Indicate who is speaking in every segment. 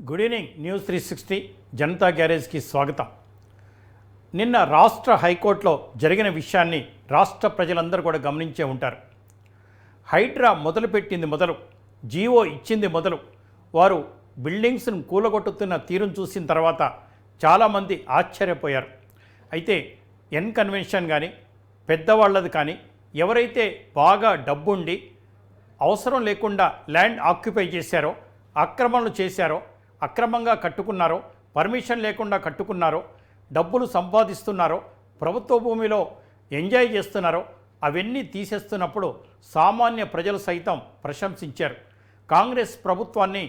Speaker 1: Good evening news 360 Janata గ్యారేజ్కి స్వాగతం. నిన్న రాష్ట్ర హైకోర్టులో జరిగిన విషయాన్ని రాష్ట్ర ప్రజలందరూ కూడా గమనించే ఉంటారు. హైడ్రా మొదలుపెట్టింది మొదలు, జీవో ఇచ్చింది మొదలు, వారు బిల్డింగ్స్ను కూలగొట్టుతున్న తీరును చూసిన తర్వాత చాలామంది ఆశ్చర్యపోయారు. అయితే కన్వెన్షన్ కానీ పెద్దవాళ్ళది కానీ ఎవరైతే బాగా డబ్బుండి అవసరం లేకుండా ల్యాండ్ ఆక్యుపై చేశారో, ఆక్రమణలు చేశారో, అక్రమంగా కట్టుకున్నారో, పర్మిషన్ లేకుండా కట్టుకున్నారో, డబ్బులు సంపాదిస్తున్నారో, ప్రభుత్వ భూమిలో ఎంజాయ్ చేస్తున్నారో అవన్నీ తీసేస్తున్నప్పుడు సామాన్య ప్రజలు సైతం ప్రశంసించారు. కాంగ్రెస్ ప్రభుత్వాన్ని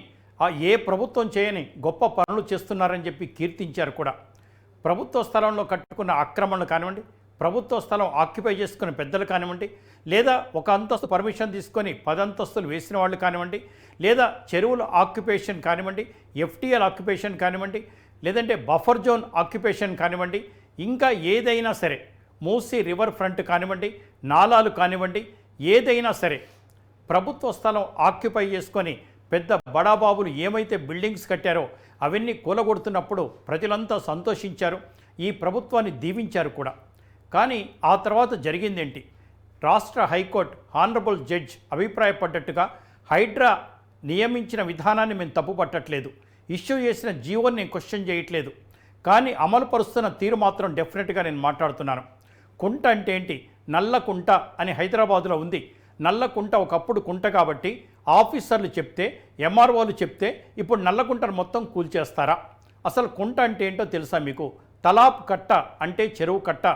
Speaker 1: ఏ ప్రభుత్వం చేయని గొప్ప పనులు చేస్తున్నారని చెప్పి కీర్తించారు కూడా. ప్రభుత్వ స్థలంలో కట్టుకున్న ఆక్రమణలు కానివ్వండి, ప్రభుత్వ స్థలం ఆక్యుపై చేసుకున్న పెద్దలు కానివ్వండి, లేదా ఒక అంతస్తు పర్మిషన్ తీసుకొని 10 అంతస్తులు వేసిన వాళ్ళు కానివ్వండి, లేదా చెరువుల ఆక్యుపేషన్ కానివ్వండి, ఎఫ్టీఎల్ ఆక్యుపేషన్ కానివ్వండి, లేదంటే బఫర్ జోన్ ఆక్యుపేషన్ కానివ్వండి, ఇంకా ఏదైనా సరే, మూసీ రివర్ ఫ్రంట్ కానివ్వండి, నాలాలు కానివ్వండి, ఏదైనా సరే ప్రభుత్వ స్థలం ఆక్యుపై చేసుకొని పెద్ద బడాబాబులు ఏమైతే బిల్డింగ్స్ కట్టారో అవన్నీ కూలగొడుతున్నప్పుడు ప్రజలంతా సంతోషించారు, ఈ ప్రభుత్వాన్ని దీవించారు కూడా. కానీ ఆ తర్వాత జరిగిందేంటి? రాష్ట్ర హైకోర్టు హానరబుల్ జడ్జ్ అభిప్రాయపడ్డట్టుగా హైడ్రా నియమించిన విధానాన్ని మేము తప్పుపట్టట్లేదు, ఇష్యూ చేసిన జీవోని నేను క్వశ్చన్ చేయట్లేదు, కానీ అమలు పరుస్తున్న తీరు మాత్రం డెఫినెట్గా నేను మాట్లాడుతున్నాను. కుంట అంటే ఏంటి? నల్ల కుంట అని హైదరాబాదులో ఉంది. నల్ల కుంట ఒకప్పుడు కుంట కాబట్టి ఆఫీసర్లు చెప్తే, ఎంఆర్ఓలు చెప్తే ఇప్పుడు నల్లకుంటను మొత్తం కూల్చేస్తారా? అసలు కుంట అంటే ఏంటో తెలుసా మీకు? తలాప్ కట్ట అంటే చెరువు కట్ట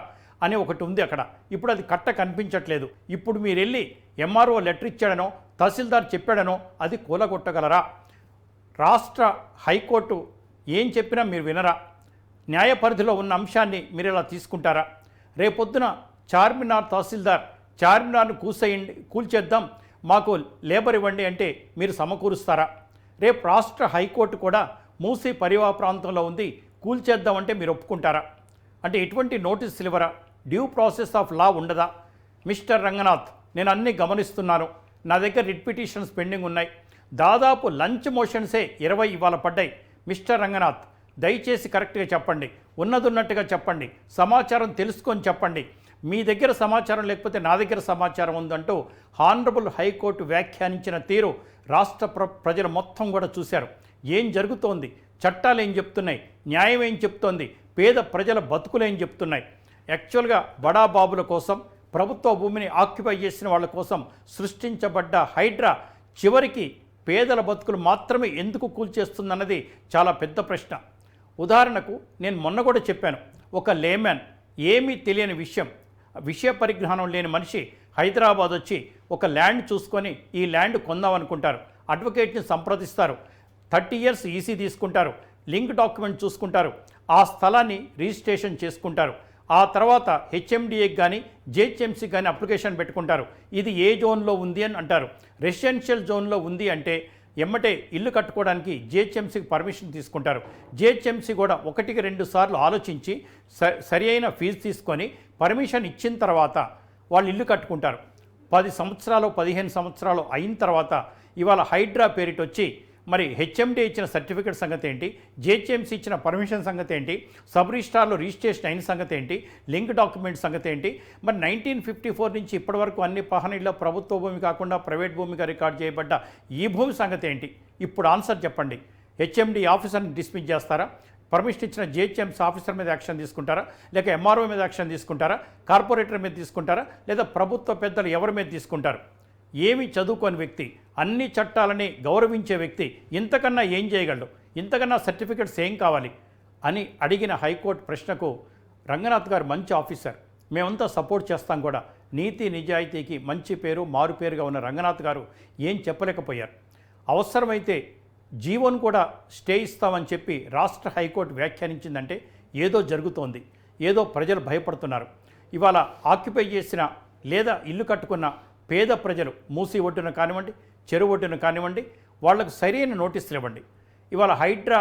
Speaker 1: అని ఒకటి ఉంది అక్కడ. ఇప్పుడు అది కట్ట కనిపించట్లేదు. ఇప్పుడు మీరు వెళ్ళి ఎంఆర్ఓ లెటర్ ఇచ్చాడనో, తహసీల్దార్ చెప్పాడనో అది కూలగొట్టగలరా? రాష్ట్ర హైకోర్టు ఏం చెప్పినా మీరు వినరా? న్యాయ పరిధిలో ఉన్న అంశాన్ని మీరు ఇలా తీసుకుంటారా? రేపొద్దున చార్మినార్ తహసీల్దార్ చార్మినార్ను కూల్చేద్దాం, మాకు లేబర్ ఇవ్వండి అంటే మీరు సమకూరుస్తారా? రేపు రాష్ట్ర హైకోర్టు కూడా మూసీ పరివాహ ప్రాంతంలో ఉంది, కూల్చేద్దామంటే మీరు ఒప్పుకుంటారా? అంటే ఎటువంటి నోటీసులు ఇవ్వరా? డ్యూ ప్రాసెస్ ఆఫ్ లా ఉండదా? మిస్టర్ రంగనాథ్, నేను అన్నీ గమనిస్తున్నాను, నా దగ్గర రిట్ పిటిషన్స్ పెండింగ్ ఉన్నాయి, దాదాపు లంచ్ మోషన్సే 20 ఇవాళ పడ్డాయి. మిస్టర్ రంగనాథ్, దయచేసి కరెక్ట్గా చెప్పండి, ఉన్నట్టుగా చెప్పండి, సమాచారం తెలుసుకొని చెప్పండి. మీ దగ్గర సమాచారం లేకపోతే నా దగ్గర సమాచారం ఉందంటూ హానరబుల్ హైకోర్టు వ్యాఖ్యానించిన తీరు రాష్ట్ర ప్రజలు మొత్తం కూడా చూశారు. ఏం జరుగుతోంది? చట్టాలు ఏం చెప్తున్నాయి? న్యాయం ఏం చెప్తోంది? పేద ప్రజల బతుకులు ఏం చెప్తున్నాయి? యాక్చువల్గా బడాబాబుల కోసం, ప్రభుత్వ భూమిని ఆక్యుపై చేసిన వాళ్ళ కోసం సృష్టించబడ్డ హైడ్రా చివరికి పేదల బతుకులు మాత్రమే ఎందుకు కూల్చేస్తుందన్నది చాలా పెద్ద ప్రశ్న. ఉదాహరణకు నేను మొన్న కూడా చెప్పాను, ఒక లేమ్యాన్, ఏమీ తెలియని విషయ పరిజ్ఞానం లేని మనిషి హైదరాబాద్ వచ్చి ఒక ల్యాండ్ చూసుకొని ఈ ల్యాండ్ కొందామనుకుంటారు, అడ్వకేట్ని సంప్రదిస్తారు, 30 years ఈసీ తీసుకుంటారు, లింక్ డాక్యుమెంట్ చూసుకుంటారు, ఆ స్థలాన్ని రిజిస్ట్రేషన్ చేసుకుంటారు, ఆ తర్వాత హెచ్ఎండిఏకి కానీ జిహెచ్ఎంసీకి కానీ అప్లికేషన్ పెట్టుకుంటారు. ఇది ఏ జోన్లో ఉంది అని అంటారు. రెసిడెన్షియల్ జోన్లో ఉంది అంటే ఎమ్మటే ఇల్లు కట్టుకోవడానికి జిహెచ్ఎంసీకి పర్మిషన్ తీసుకుంటారు. జిహెచ్ఎంసీ కూడా 1-2 సార్లు ఆలోచించి సరి అయిన ఫీజు తీసుకొని పర్మిషన్ ఇచ్చిన తర్వాత వాళ్ళు ఇల్లు కట్టుకుంటారు. 10 సంవత్సరాలు 15 సంవత్సరాలు అయిన తర్వాత ఇవాళ హైడ్రా పేరిట వచ్చి మరి హెచ్ఎండి ఇచ్చిన సర్టిఫికేట్ సంగతి ఏంటి, జిహెచ్ఎంసీ ఇచ్చిన పర్మిషన్ సంగతి ఏంటి, సబ్ రిజిస్ట్రార్లో రిజిస్ట్రేషన్ అయిన సంగతి ఏంటి, లింక్ డాక్యుమెంట్ సంగతి ఏంటి? మరి 1954 నుంచి ఇప్పటి వరకు అన్ని పహనీల్లో ప్రభుత్వ భూమి కాకుండా ప్రైవేట్ భూమిగా రికార్డు చేయబడ్డ ఈ భూమి సంగతి ఏంటి? ఇప్పుడు ఆన్సర్ చెప్పండి. హెచ్ఎండి ఆఫీసర్ని డిస్మిస్ చేస్తారా? పర్మిషన్ ఇచ్చిన జిహెచ్ఎంసీ ఆఫీసర్ మీద యాక్షన్ తీసుకుంటారా? లేక ఎంఆర్ఓ మీద యాక్షన్ తీసుకుంటారా? కార్పొరేటర్ మీద తీసుకుంటారా? లేదా ప్రభుత్వ పెద్దలు ఎవరి మీద తీసుకుంటారు? ఏమి చదువుకోని వ్యక్తి, అన్ని చట్టాలని గౌరవించే వ్యక్తి ఇంతకన్నా ఏం చేయగలడు? ఇంతకన్నా సర్టిఫికెట్స్ ఏం కావాలి అని అడిగిన హైకోర్టు ప్రశ్నకు రంగనాథ్ గారు మంచి ఆఫీసర్, మేమంతా సపోర్ట్ చేస్తాం కూడా, నీతి నిజాయితీకి మంచి పేరు మారుపేరుగా ఉన్న రంగనాథ్ గారు ఏం చెప్పలేకపోయారు. అవసరమైతే జీవోను కూడా స్టే ఇస్తామని చెప్పి రాష్ట్ర హైకోర్టు వ్యాఖ్యానించిందంటే ఏదో జరుగుతోంది, ఏదో ప్రజలు భయపడుతున్నారు. ఇవాళ ఆక్యుపై చేసిన లేదా ఇల్లు కట్టుకున్న పేద ప్రజలు మూసీ ఒడ్డున కానివ్వండి, చెరువు ఒడ్డున కానివ్వండి, వాళ్లకు సరైన నోటీసులు ఇవ్వండి. ఇవాళ హైడ్రా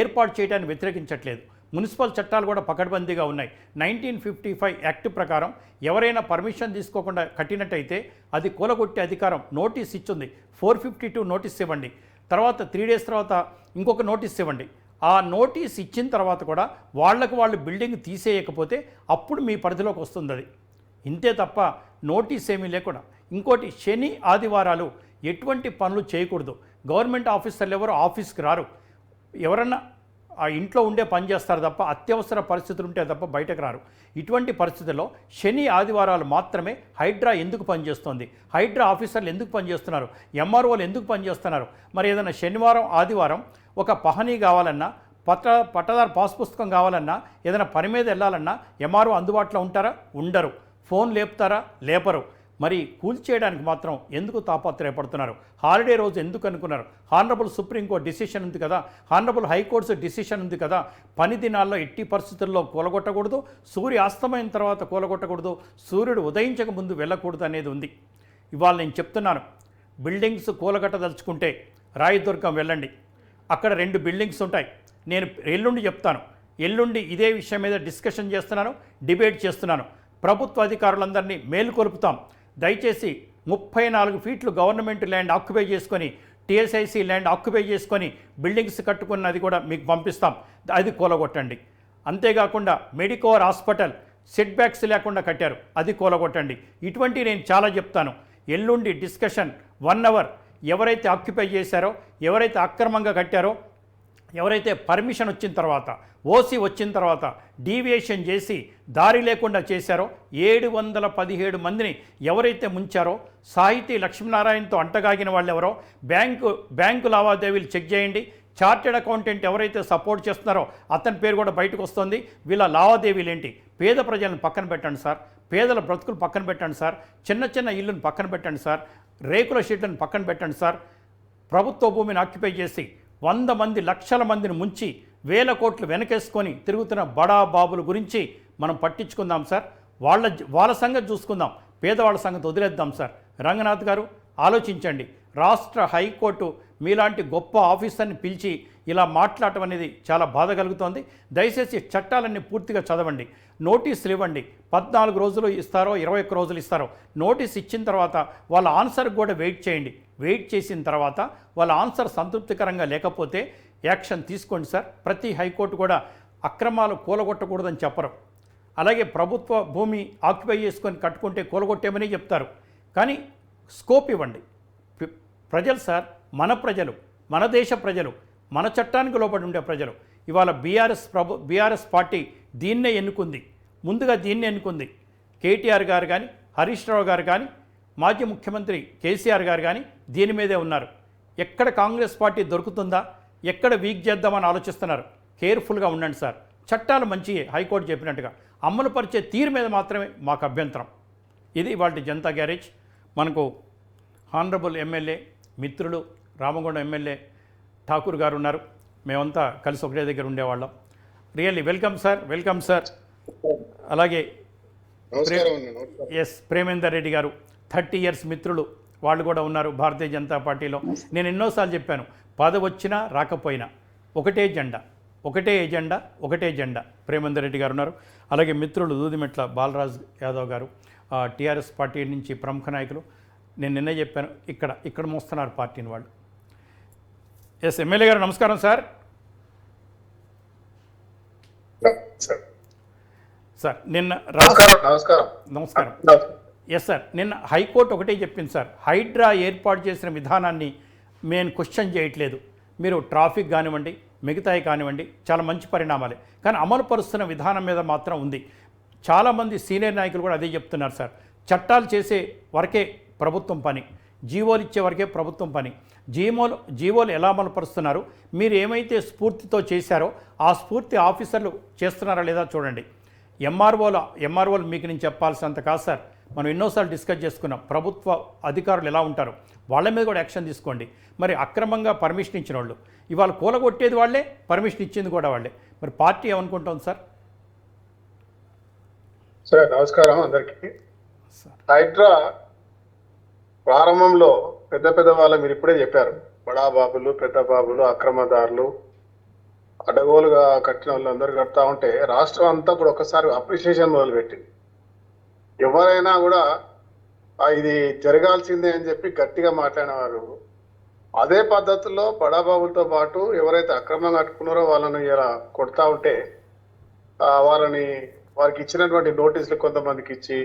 Speaker 1: ఏర్పాటు చేయడాన్ని వ్యతిరేకించట్లేదు, మున్సిపల్ చట్టాలు కూడా పకడ్బందీగా ఉన్నాయి. 1955 యాక్ట్ ప్రకారం ఎవరైనా పర్మిషన్ తీసుకోకుండా కట్టినట్టయితే అది కూలగొట్టే అధికారం నోటీస్ ఇచ్చింది. 452 నోటీస్ ఇవ్వండి. తర్వాత 3 డేస్ తర్వాత ఇంకొక నోటీస్ ఇవ్వండి. ఆ నోటీస్ ఇచ్చిన తర్వాత కూడా వాళ్ళు బిల్డింగ్ తీసేయకపోతే అప్పుడు మీ పరిధిలోకి వస్తుంది అది. ఇంతే తప్ప నోటీస్ ఏమీ లేకుండా. ఇంకోటి, శని ఆదివారాలు ఎటువంటి పనులు చేయకూడదు. గవర్నమెంట్ ఆఫీసర్లు ఎవరు ఆఫీస్కి రారు. ఎవరన్నా ఆ ఇంట్లో ఉండే పని చేస్తారు తప్ప, అత్యవసర పరిస్థితులు ఉంటే తప్ప బయటకు రారు. ఇటువంటి పరిస్థితుల్లో శని ఆదివారాలు మాత్రమే హైడ్రా ఎందుకు పనిచేస్తుంది, హైడ్రా ఆఫీసర్లు ఎందుకు పనిచేస్తున్నారు, ఎంఆర్ఓలు ఎందుకు పనిచేస్తున్నారు? మరి ఏదైనా శనివారం ఆదివారం ఒక పహనీ కావాలన్నా, పట్టదారు పాస్ పుస్తకం కావాలన్నా, ఏదైనా పని మీద వెళ్ళాలన్నా ఎంఆర్ఓ అందుబాటులో ఉంటారా? ఉండరు. ఫోన్ లేపుతారా? లేపరు. మరి కూల్చేయడానికి మాత్రం ఎందుకు తాపత్రయపడుతున్నారు? హాలిడే రోజు ఎందుకు అనుకున్నారు? హానరబుల్ సుప్రీంకోర్టు డిసిషన్ ఉంది కదా, హానరబుల్ హైకోర్టు డిసిషన్ ఉంది కదా. పని దినాల్లో ఎట్టి పరిస్థితుల్లో కూలగొట్టకూడదు, సూర్య అస్తమైన తర్వాత కూలగొట్టకూడదు, సూర్యుడు ఉదయించక ముందు వెళ్ళకూడదు అనేది ఉంది. ఇవాళ నేను చెప్తున్నాను, బిల్డింగ్స్ కూలగొట్టదలుచుకుంటే రాయదుర్గం వెళ్ళండి. అక్కడ 2 బిల్డింగ్స్ ఉంటాయి. నేను ఎల్లుండి చెప్తాను. ఎల్లుండి ఇదే విషయం మీద డిస్కషన్ చేస్తున్నాను, డిబేట్ చేస్తున్నాను. ప్రభుత్వ అధికారులందరినీ మేలుకొలుపుతాం. దయచేసి 34 ఫీట్లు గవర్నమెంట్ ల్యాండ్ ఆక్యుపై చేసుకొని, టీఎస్ఐసి ల్యాండ్ ఆక్యుపై చేసుకొని బిల్డింగ్స్ కట్టుకున్నది కూడా మీకు పంపిస్తాం. అది కూలగొట్టండి. అంతేకాకుండా మెడికోర్ హాస్పిటల్ సెట్ బ్యాక్స్ లేకుండా కట్టారు, అది కూలగొట్టండి. ఇటువంటి నేను చాలా చెప్తాను. ఎల్లుండి డిస్కషన్ 1 అవర్. ఎవరైతే ఆక్యుపై చేశారో, ఎవరైతే అక్రమంగా కట్టారో, ఎవరైతే పర్మిషన్ వచ్చిన తర్వాత, ఓసీ వచ్చిన తర్వాత డీవియేషన్ చేసి దారి లేకుండా చేశారో, 717 మందిని ఎవరైతే ముంచారో, సాహితీ లక్ష్మీనారాయణతో అంటగాగిన వాళ్ళు ఎవరో, బ్యాంకు లావాదేవీలు చెక్ చేయండి. చార్టెడ్ అకౌంటెంట్ ఎవరైతే సపోర్ట్ చేస్తున్నారో అతని పేరు కూడా బయటకు వస్తుంది. వీళ్ళ లావాదేవీలు ఏంటి? పేద ప్రజలను పక్కన పెట్టండి సార్, పేదల బ్రతుకులు పక్కన పెట్టండి సార్, చిన్న ఇళ్ళను పక్కన పెట్టండి సార్, రేకుల షీట్లను పక్కన పెట్టండి సార్. ప్రభుత్వ భూమిని ఆక్యుపై చేసి 100 మంది, లక్షల మందిని ముంచి 1000 కోట్లు వెనకేసుకొని తిరుగుతున్న బడా బాబుల గురించి మనం పట్టించుకుందాం సార్. వాళ్ళ సంగతి చూసుకుందాం, పేదవాళ్ళ సంగతి వదిలేద్దాం సార్. రంగనాథ్ గారు ఆలోచించండి. రాష్ట్ర హైకోర్టు మీలాంటి గొప్ప ఆఫీసర్ని పిలిచి ఇలా మాట్లాడటం అనేది చాలా బాధ కలుగుతోంది. దయచేసి చట్టాలన్నీ పూర్తిగా చదవండి, నోటీసులు ఇవ్వండి. 14 రోజులు ఇస్తారో 21 రోజులు ఇస్తారో, నోటీస్ ఇచ్చిన తర్వాత వాళ్ళ ఆన్సర్కి కూడా వెయిట్ చేయండి. వెయిట్ చేసిన తర్వాత వాళ్ళ ఆన్సర్ సంతృప్తికరంగా లేకపోతే యాక్షన్ తీసుకోండి సార్. ప్రతి హైకోర్టు కూడా అక్రమాలు కూలగొట్టకూడదని చెప్పరు. అలాగే ప్రభుత్వ భూమి ఆక్యుపై చేసుకొని కట్టుకుంటే కూలగొట్టేమని చెప్తారు. కానీ స్కోప్ ఇవ్వండి. ప్రజలు సార్, మన ప్రజలు, మన దేశ ప్రజలు, మన చట్టానికి లోబడి ఉండే ప్రజలు. ఇవాళ బీఆర్ఎస్ పార్టీ దీన్నే ఎన్నుకుంది, ముందుగా దీన్నే ఎన్నుకుంది. కేటీఆర్ గారు కానీ, హరీష్ రావు గారు కానీ, మాజీ ముఖ్యమంత్రి కేసీఆర్ గారు కానీ దీని మీదే ఉన్నారు. ఎక్కడ కాంగ్రెస్ పార్టీ దొరుకుతుందా, ఎక్కడ వీక్ చేద్దామని ఆలోచిస్తున్నారు. కేర్ఫుల్గా ఉండండి సార్. చట్టాలు మంచియే, హైకోర్టు చెప్పినట్టుగా అమలు పరిచే తీరు మీద మాత్రమే మాకు అభ్యంతరం. ఇది ఇవాళ జనతా గ్యారేజ్. మనకు హానరబుల్ ఎమ్మెల్యే మిత్రులు రామగుండం ఎమ్మెల్యే ఠాకూర్ గారు ఉన్నారు. మేమంతా కలిసి ఒకటే దగ్గర ఉండేవాళ్ళం. Really welcome sir, welcome sir. అలాగే ప్రేమేందర్ రెడ్డి గారు 30 ఇయర్స్ మిత్రులు, వాళ్ళు కూడా ఉన్నారు భారతీయ జనతా పార్టీలో. నేను ఎన్నోసార్లు చెప్పాను, పదవి వచ్చినా రాకపోయినా ఒకటే జెండా, ఒకటే ఎజెండా, ఒకటే జెండా. ప్రేమేందర్ రెడ్డి గారు ఉన్నారు. అలాగే మిత్రులు దూదిమెట్ల బాలరాజ్ యాదవ్ గారు, టీఆర్ఎస్ పార్టీ నుంచి ప్రముఖ నాయకులు. నేను నిన్నే చెప్పాను, ఇక్కడ మోస్తున్నారు పార్టీని వాళ్ళు. ఎస్ ఎమ్మెల్యే గారు నమస్కారం సార్. సార్ నిన్న నమస్కారం. ఎస్ సార్, నిన్న హైకోర్టు ఒకటే చెప్పింది సార్, హైడ్రా ఏర్పాటు చేసిన విధానాన్ని మేము క్వశ్చన్ చేయట్లేదు. మీరు ట్రాఫిక్ కానివ్వండి, మిగతాయి కానివ్వండి, చాలా మంచి పరిణామాలే. కానీ అమలు పరుస్తున్న విధానం మీద మాత్రం ఉంది. చాలామంది సీనియర్ నాయకులు కూడా అదే చెప్తున్నారు సార్. చట్టాలు చేసే వరకే ప్రభుత్వం పని, జీవోలు ఇచ్చే వరకే ప్రభుత్వం పని. జీవోలు ఎలా అమలు పరుస్తున్నారు, మీరు ఏమైతే స్ఫూర్తితో చేశారో ఆ స్ఫూర్తి ఆఫీసర్లు చేస్తున్నారా లేదా చూడండి. ఎంఆర్ఓలు మీకు నేను చెప్పాల్సినంత కాదు సార్. మనం ఎన్నోసార్లు డిస్కస్ చేసుకున్నాం. ప్రభుత్వ అధికారులు ఎలా ఉంటారు, వాళ్ళ మీద కూడా యాక్షన్ తీసుకోండి. మరి అక్రమంగా పర్మిషన్ ఇచ్చిన వాళ్ళు ఇవాళ కూలగొట్టేది వాళ్ళే, పర్మిషన్ ఇచ్చింది కూడా వాళ్ళే. మరి పార్టీ ఏమనుకుంటుంది సార్?
Speaker 2: సార్ నమస్కారం అందరికీ. హైడ్రా ప్రారంభంలో పెద్ద వాళ్ళు మీరు ఇప్పుడే చెప్పారు, బడా బాబులు, పెద్ద బాబులు, అక్రమదారులు, అడగోలుగా కట్టిన వాళ్ళు అందరు కడతా ఉంటే రాష్ట్రం అంతా కూడా ఒకసారి అప్రిషియేషన్ మొదలుపెట్టింది. ఎవరైనా కూడా ఇది జరగాల్సిందే అని చెప్పి గట్టిగా మాట్లాడిన వారు అదే పద్ధతిలో బడాబాబులతో పాటు ఎవరైతే అక్రమంగా కట్టుకున్నారో వాళ్ళని ఇలా కొడతా ఉంటే వారికి ఇచ్చినటువంటి నోటీసులు కొంతమందికి ఇచ్చి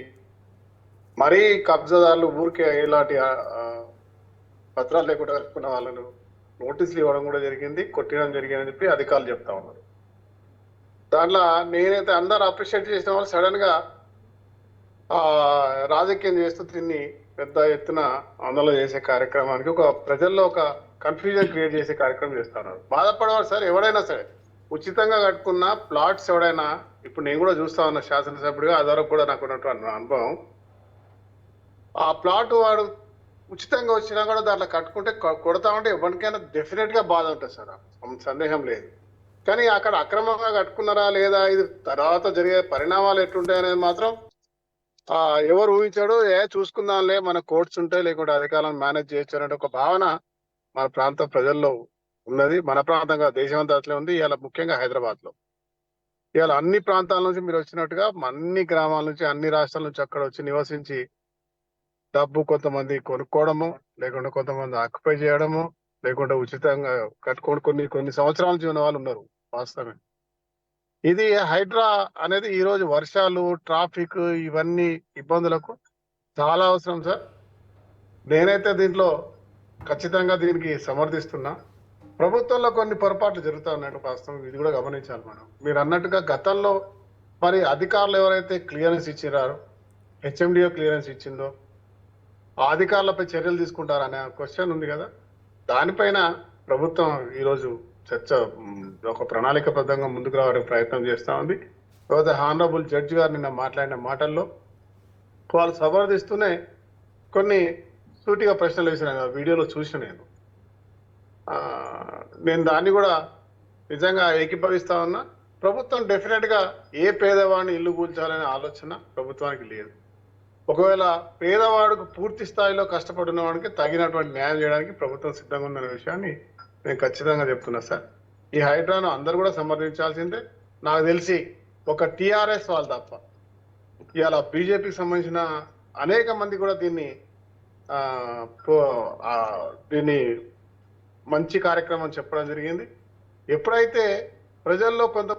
Speaker 2: మరీ కబ్జాదారులు ఊరికే ఇలాంటి పత్రాలు లేకుండా కట్టుకున్న వాళ్ళను నోటీసులు ఇవ్వడం కూడా జరిగింది, కొట్టడం జరిగిందని చెప్పి అధికారులు చెప్తా ఉన్నారు. దాంట్లో నేనైతే అందరు అప్రిషియేట్ చేసిన వాళ్ళు సడన్ గా రాజకీయం చేస్తూ దీన్ని పెద్ద ఎత్తున ఆందోళన చేసే కార్యక్రమానికి ప్రజల్లో ఒక కన్ఫ్యూజన్ క్రియేట్ చేసే కార్యక్రమం చేస్తున్నారు. బాధపడేవారు సార్ ఎవడైనా సరే ఉచితంగా కట్టుకున్న ప్లాట్స్ ఎవడైనా, ఇప్పుడు నేను కూడా చూస్తా ఉన్నా శాసనసభ్యుడిగా, అది వరకు కూడా నాకు ఉన్నటువంటి అనుభవం, ఆ ప్లాట్ వాడు ఉచితంగా వచ్చినా కూడా దాంట్లో కట్టుకుంటే కొడతా ఉంటే ఎవరికైనా డెఫినెట్ గా బాధ ఉంటుంది సార్, సందేహం లేదు. కానీ అక్కడ అక్రమంగా కట్టుకున్నారా లేదా, ఇది తర్వాత జరిగే పరిణామాలు ఎట్లుంటాయి అనేది మాత్రం ఎవరు ఊహించాడు. చూసుకుందాంలే, మన కోర్ట్స్ ఉంటాయి, లేకుంటే అధికారులను మేనేజ్ చేయొచ్చు అనే ఒక భావన మన ప్రాంత ప్రజల్లో ఉన్నది. మన ప్రాంతంగా దేశమంతా అట్లే ఉంది. ఇవాళ ముఖ్యంగా హైదరాబాద్ లో ఇవాళ అన్ని ప్రాంతాల నుంచి మీరు వచ్చినట్టుగా అన్ని గ్రామాల నుంచి అన్ని రాష్ట్రాల నుంచి అక్కడ వచ్చి నివసించి డబ్బు కొంతమంది కొనుక్కోవడము, లేకుంటే కొంతమంది ఆక్యుపై చేయడము, లేకుంటే ఉచితంగా కట్టుకోవడం కొన్ని సంవత్సరాల నుంచి ఉన్న వాళ్ళు ఉన్నారు. వాస్తవమే ఇది హైడ్రా అనేది ఈ రోజు వర్షాలు, ట్రాఫిక్, ఇవన్నీ ఇబ్బందులకు చాలా అవసరం సార్. నేనైతే దీంట్లో ఖచ్చితంగా దీనికి సమర్థిస్తున్నా. ప్రభుత్వంలో కొన్ని పొరపాట్లు జరుగుతూ ఉన్నాయంటే వాస్తవం, ఇది కూడా గమనించాలి మనం. మీరు అన్నట్టుగా గతంలో మరి అధికారులు ఎవరైతే క్లియరెన్స్ ఇచ్చినారో, హెచ్ఎండిఓ క్లియరెన్స్ ఇచ్చిందో, ఆ అధికారులపై చర్యలు తీసుకుంటారనే క్వశ్చన్ ఉంది కదా. దానిపైన ప్రభుత్వం ఈరోజు చర్చ ఒక ప్రణాళికబద్ధంగా ముందుకు రావడానికి ప్రయత్నం చేస్తూ ఉంది. తర్వాత హానరబుల్ జడ్జి గారు నిన్న మాట్లాడిన మాటల్లో వాళ్ళు సమర్థిస్తూనే కొన్ని సూటిగా ప్రశ్నలు వేసిన వీడియోలో చూసిన నేను దాన్ని కూడా నిజంగా ఏకీభవిస్తా ఉన్నా. ప్రభుత్వం డెఫినెట్ గా ఏ పేదవాడిని ఇల్లు కూల్చాలనే ఆలోచన ప్రభుత్వానికి లేదు. ఒకవేళ పేదవాడికి పూర్తి స్థాయిలో కష్టపడిన వాడికి తగినటువంటి న్యాయం చేయడానికి ప్రభుత్వం సిద్ధంగా ఉందనే విషయాన్ని నేను ఖచ్చితంగా చెప్తున్నా సార్. ఈ హైడ్రాను అందరు కూడా సమర్థించాల్సిందే. నాకు తెలిసి ఒక టిఆర్ఎస్ వాళ్ళు తప్ప ఇవాళ బీజేపీకి సంబంధించిన అనేక మంది కూడా దీన్ని మంచి కార్యక్రమం చెప్పడం జరిగింది. ఎప్పుడైతే ప్రజల్లో కొంత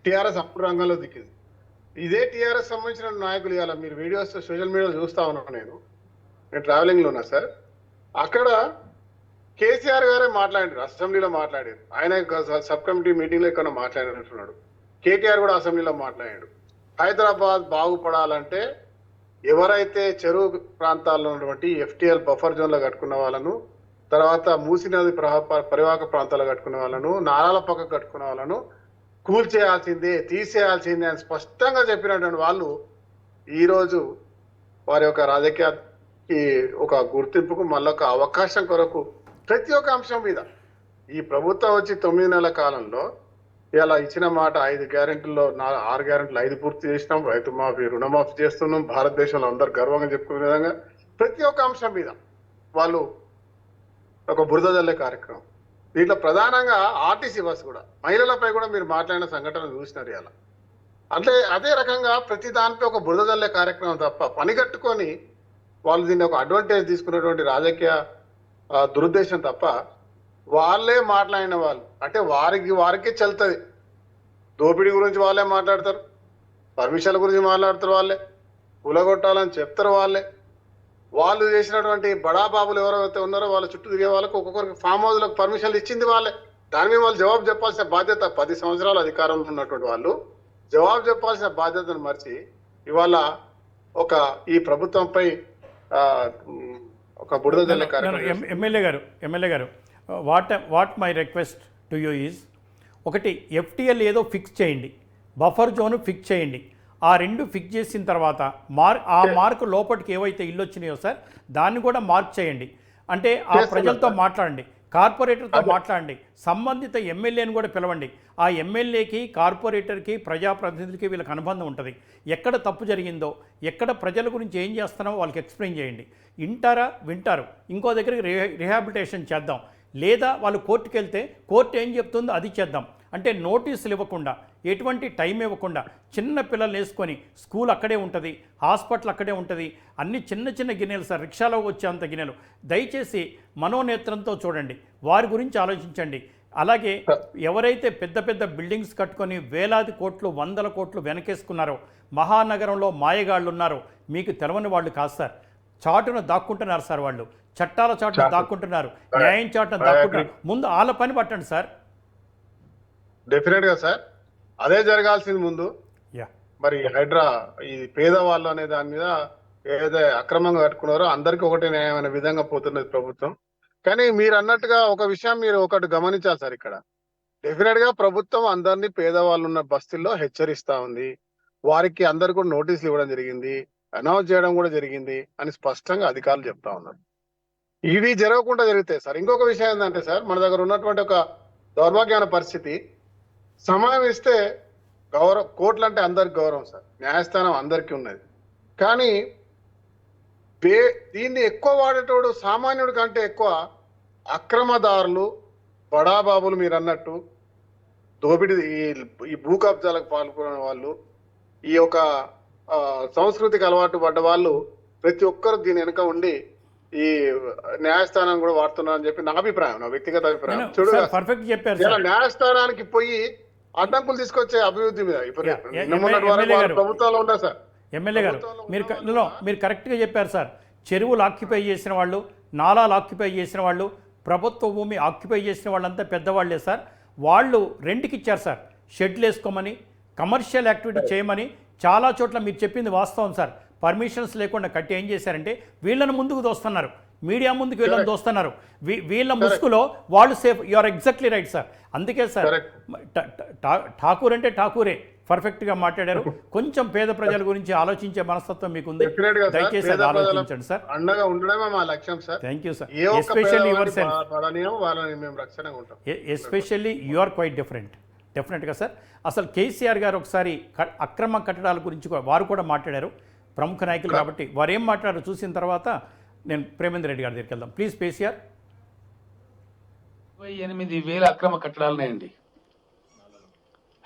Speaker 2: టిఆర్ఎస్ అప్పుడు రంగంలో దిక్కింది, ఇదే టిఆర్ఎస్ సంబంధించిన నాయకులు ఇవాళ మీరు వీడియోస్ సోషల్ మీడియాలో చూస్తా ఉన్నాను. నేను ట్రావెలింగ్ లో ఉన్నా సార్. అక్కడ కేసీఆర్ గారే మాట్లాడారు, అసెంబ్లీలో మాట్లాడారు. ఆయన సబ్ కమిటీ మీటింగ్ లో ఇక్కడ మాట్లాడినట్టున్నాడు. కేటీఆర్ కూడా అసెంబ్లీలో మాట్లాడాడు. హైదరాబాద్ బాగుపడాలంటే ఎవరైతే చెరువు ప్రాంతాల్లో ఉన్నటువంటి ఎఫ్టీఎల్ బఫర్ జోన్ లో కట్టుకున్న వాళ్ళను, తర్వాత మూసీ నది పరివాహక ప్రాంతాల్లో కట్టుకున్న వాళ్ళను, నారాల పక్క కట్టుకున్న వాళ్ళను కూల్చేయాల్సిందే, తీసేయాల్సిందే అని స్పష్టంగా చెప్పినటువంటి వాళ్ళు ఈరోజు వారి యొక్క రాజకీయానికి ఒక గుర్తింపుకు మళ్ళొక అవకాశం కొరకు ప్రతి ఒక్క అంశం మీద ఈ ప్రభుత్వం వచ్చి 9 నెలల కాలంలో ఇలా ఇచ్చిన మాట 5 గ్యారెంటీల్లో 6 గ్యారెంటీలు 5 పూర్తి చేసినాం. రైతు మాఫీ, రుణమాఫీ చేస్తున్నాం. భారతదేశంలో అందరు గర్వంగా చెప్పుకునే విధంగా ప్రతి ఒక్క అంశం మీద వాళ్ళు ఒక బురద జల్లే కార్యక్రమం. దీంట్లో ప్రధానంగా ఆర్టీసీ బస్సు కూడా, మహిళలపై కూడా మీరు మాట్లాడిన సంఘటనలు చూసినారు ఇలా. అంటే అదే రకంగా ప్రతి దానిపై ఒక బురద జల్లే కార్యక్రమం తప్ప పని కట్టుకొని వాళ్ళు దీన్ని ఒక అడ్వాంటేజ్ తీసుకున్నటువంటి రాజకీయ దురుద్దేశం తప్ప వాళ్ళే మాట్లాడిన వాళ్ళు అంటే వారికే చెల్తుంది. దోపిడీ గురించి వాళ్ళే మాట్లాడతారు, పర్మిషన్ల గురించి మాట్లాడతారు వాళ్ళే, కూలగొట్టాలని చెప్తారు వాళ్ళే. వాళ్ళు చేసినటువంటి బడాబాబులు ఎవరైతే ఉన్నారో వాళ్ళ చుట్టూ తిరిగే వాళ్ళకు ఒక్కొక్కరికి ఫామ్ హౌస్లకు పర్మిషన్లు ఇచ్చింది వాళ్ళే. దాని మీద వాళ్ళు జవాబు చెప్పాల్సిన బాధ్యత, 10 సంవత్సరాలు అధికారంలో ఉన్నటువంటి వాళ్ళు జవాబు చెప్పాల్సిన బాధ్యతను మర్చి ఇవాళ ఈ ప్రభుత్వంపై ఒక బురద జల్లే కార్యక్రమం.
Speaker 1: ఎమ్మెల్యే గారు what my request to you is, ఒకటి ఎఫ్టీఎల్ ఏదో ఫిక్స్ చేయండి, బఫర్ జోన్ ఫిక్స్ చేయండి. ఆ 2 ఫిక్స్ చేసిన తర్వాత మార్కు లోపలికి ఏవైతే ఇల్లు వచ్చినాయో సార్ దాన్ని కూడా మార్క్ చేయండి. అంటే ఆ ప్రజలతో మాట్లాడండి, కార్పొరేటర్తో మాట్లాడండి, సంబంధిత ఎమ్మెల్యేని కూడా పిలవండి. ఆ ఎమ్మెల్యేకి, కార్పొరేటర్కి, ప్రజాప్రతినిధులకి వీళ్ళకి అనుబంధం ఉంటుంది. ఎక్కడ తప్పు జరిగిందో, ఎక్కడ ప్రజల గురించి ఏం చేస్తున్నామో వాళ్ళకి ఎక్స్ప్లెయిన్ చేయండి. వింటారు. ఇంకో దగ్గరికి రిహాబిలిటేషన్ చేద్దాం. లేదా వాళ్ళు కోర్టుకు వెళ్తే కోర్టు ఏం చెప్తుందో అది చేద్దాం. అంటే నోటీసులు ఇవ్వకుండా, ఎటువంటి టైం ఇవ్వకుండా చిన్న పిల్లల్ని వేసుకొని స్కూల్ అక్కడే ఉంటుంది, హాస్పిటల్ అక్కడే ఉంటుంది, అన్ని చిన్న చిన్న గిన్నెలు సార్, రిక్షాలో వచ్చేంత గిన్నెలు. దయచేసి మనోనేత్రంతో చూడండి, వారి గురించి ఆలోచించండి. అలాగే ఎవరైతే పెద్ద పెద్ద బిల్డింగ్స్ కట్టుకొని వేలాది కోట్లు, వందల కోట్లు వెనకేసుకున్నారో, మహానగరంలో మాయగాళ్ళు ఉన్నారో, మీకు తెలవని వాళ్ళు కాదు సార్. చాటున దాక్కుంటున్నారు సార్, వాళ్ళు చట్టాల చాటున దాక్కుంటున్నారు, న్యాయం చాటున దాక్కుంటున్నారు. ముందు వాళ్ళ పని పట్టండి సార్.
Speaker 2: డెఫినెట్ గా సార్, అదే జరగాల్సింది ముందు.
Speaker 1: యా,
Speaker 2: మరి హైడ్రా ఈ పేదవాళ్ళు అనే దాని మీద ఏదైతే అక్రమంగా కట్టుకున్నారో అందరికీ ఒకటే న్యాయం అనే విధంగా పోతున్నది ప్రభుత్వం. కానీ మీరు అన్నట్టుగా ఒక విషయం మీరు ఒకటి గమనించాలి సార్. ఇక్కడ డెఫినెట్ గా ప్రభుత్వం అందరినీ పేదవాళ్ళు ఉన్న బస్తీల్లో హెచ్చరిస్తా ఉంది. వారికి అందరు కూడా నోటీసులు ఇవ్వడం జరిగింది, అనౌన్స్ చేయడం కూడా జరిగింది అని స్పష్టంగా అధికారులు చెప్తా ఉన్నారు. ఇవి జరగకుండా జరుగుతాయి సార్. ఇంకొక విషయం ఏంటంటే సార్, మన దగ్గర ఉన్నటువంటి ఒక దౌర్భాగ్యమైన పరిస్థితి, సమయం ఇస్తే కోర్టులు అంటే అందరికి గౌరవం సార్, న్యాయస్థానం అందరికీ ఉన్నది. కానీ దీన్ని ఎక్కువ వాడేటోడు సామాన్యుడి కంటే ఎక్కువ అక్రమదారులు, బడాబాబులు, మీరు అన్నట్టు దోపిడీ, ఈ భూ కబ్జాలకు పాల్గొనే వాళ్ళు, ఈ యొక్క సంస్కృతికి అలవాటు పడ్డ వాళ్ళు ప్రతి ఒక్కరు దీని వెనుక ఉండి ఈ న్యాయస్థానం కూడా వాడుతున్నారని చెప్పి నా అభిప్రాయం, నా వ్యక్తిగత అభిప్రాయం. చూడు,
Speaker 1: పర్ఫెక్ట్ చెప్పారు.
Speaker 2: న్యాయస్థానానికి పోయి అడ్డంకులు తీసుకొచ్చే అభివృద్ధి మీద ప్రభుత్వాలు ఉంటాయి సార్.
Speaker 1: ఎమ్మెల్యే గారు, మీరు కరెక్ట్గా చెప్పారు సార్. చెరువులు ఆక్యుపై చేసిన వాళ్ళు, నాలాలు ఆక్యుపై చేసిన వాళ్ళు, ప్రభుత్వ భూమి ఆక్యుపై చేసిన వాళ్ళంతా పెద్దవాళ్లే సార్. వాళ్ళు రెంట్కి ఇచ్చారు సార్, షెడ్లు వేసుకోమని, కమర్షియల్ యాక్టివిటీ చేయమని. చాలా చోట్ల మీరు చెప్పింది వాస్తవం సార్. పర్మిషన్స్ లేకుండా కట్టి ఏం చేశారంటే వీళ్ళని ముందుకు దోస్తున్నారు, మీడియా ముందుకు వీళ్ళని దోస్తున్నారు. వీళ్ళ ముసుగులో వాళ్ళు safe. You are exactly right sir. అందుకే సార్ ఠాకూర్ అంటే ఠాకూరే పర్ఫెక్ట్గా మాట్లాడారు. కొంచెం పేద ప్రజల గురించి ఆలోచించే మనస్తత్వం మీకుంది, దయచేసి అది ఆలోచించండి సార్.
Speaker 2: అండగా ఉండడమే మా లక్ష్యం sir.
Speaker 1: Thank you sir. Especially yourself, especially you are quite different. డెఫినెట్గా సార్. అసలు కేసీఆర్ గారు ఒకసారి అక్రమ కట్టడాల గురించి వారు కూడా మాట్లాడారు, ప్రముఖ నాయకులు కాబట్టి. వారు ఏం మాట్లాడారు చూసిన తర్వాత నేను ప్రేమేందర్ రెడ్డి గారి దగ్గరికి వెళ్దాం. ప్లీజ్ కేసీఆర్.
Speaker 3: 28,000 అక్రమ కట్టడాలున్నాయండి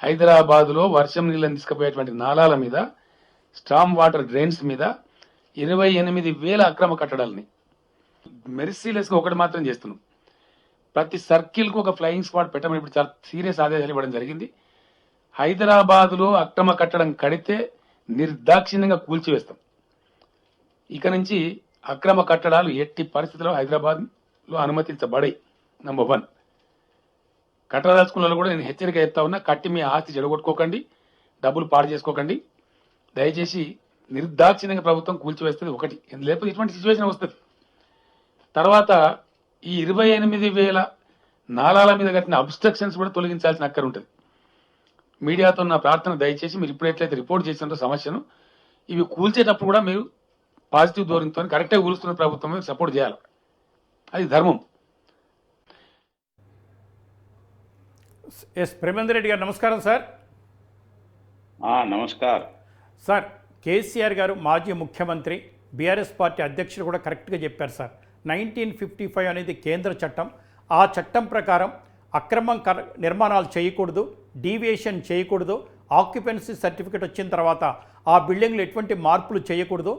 Speaker 3: హైదరాబాదులో. వర్షం నీళ్ళని తీసుకుపోయేటువంటి నాలాల మీద, స్టామ్ వాటర్ డ్రైన్స్ మీద 28,000 అక్రమ కట్టడాలని మెర్సీలెస్గా ఒకటి మాత్రం చేస్తున్నాం. ప్రతి సర్కిల్కు ఒక ఫ్లయింగ్ స్క్వాడ్ పెట్టమని ఇప్పుడు చాలా సీరియస్ ఆదేశాలు ఇవ్వడం జరిగింది. హైదరాబాదులో అక్రమ కట్టడం కడితే నిర్దాక్షిణ్యంగా కూల్చివేస్తాం. ఇక నుంచి అక్రమ కట్టడాలు ఎట్టి పరిస్థితుల్లో హైదరాబాద్లో అనుమతించబడాయి. నంబర్ 1. కట్టదలుచుకున్న కూడా నేను హెచ్చరిక చెప్తా ఉన్నా, కట్టి మీ ఆస్తి చెడగొట్టుకోకండి, డబ్బులు పాడు చేసుకోకండి. దయచేసి నిర్దాక్షిణ్యంగా ప్రభుత్వం కూల్చివేస్తుంది ఒకటి, లేకపోతే ఇటువంటి సిచ్యువేషన్ వస్తుంది. తర్వాత ఈ 28,000 నాలాల మీద కట్టిన అబ్స్ట్రక్షన్స్ కూడా తొలగించాల్సిన అక్కర ఉంటుంది. మీడియాతో నా ప్రార్థన, దయచేసి మీరు ఇప్పుడు ఎట్లయితే రిపోర్ట్ చేసినారో సమస్యను, ఇవి కూల్చేటప్పుడు కూడా మీరు పాజిటివ్ ధోరణితో కరెక్ట్గా కూలుస్తున్న ప్రభుత్వం మీద సపోర్ట్ చేయాలి, అది ధర్మం.
Speaker 1: ఎస్ ప్రేమేందర్ రెడ్డి గారు నమస్కారం సార్.
Speaker 4: నమస్కారం
Speaker 1: సార్. కేసీఆర్ గారు మాజీ ముఖ్యమంత్రి, బీఆర్ఎస్ పార్టీ అధ్యక్షుడు కూడా కరెక్ట్గా చెప్పారు సార్. 1955 అనేది కేంద్ర చట్టం. ఆ చట్టం ప్రకారం అక్రమం నిర్మాణాలు చేయకూడదు, డీవియేషన్ చేయకూడదు. ఆక్యుపెన్సీ సర్టిఫికేట్ వచ్చిన తర్వాత ఆ బిల్డింగ్లో ఎటువంటి మార్పులు చేయకూడదు.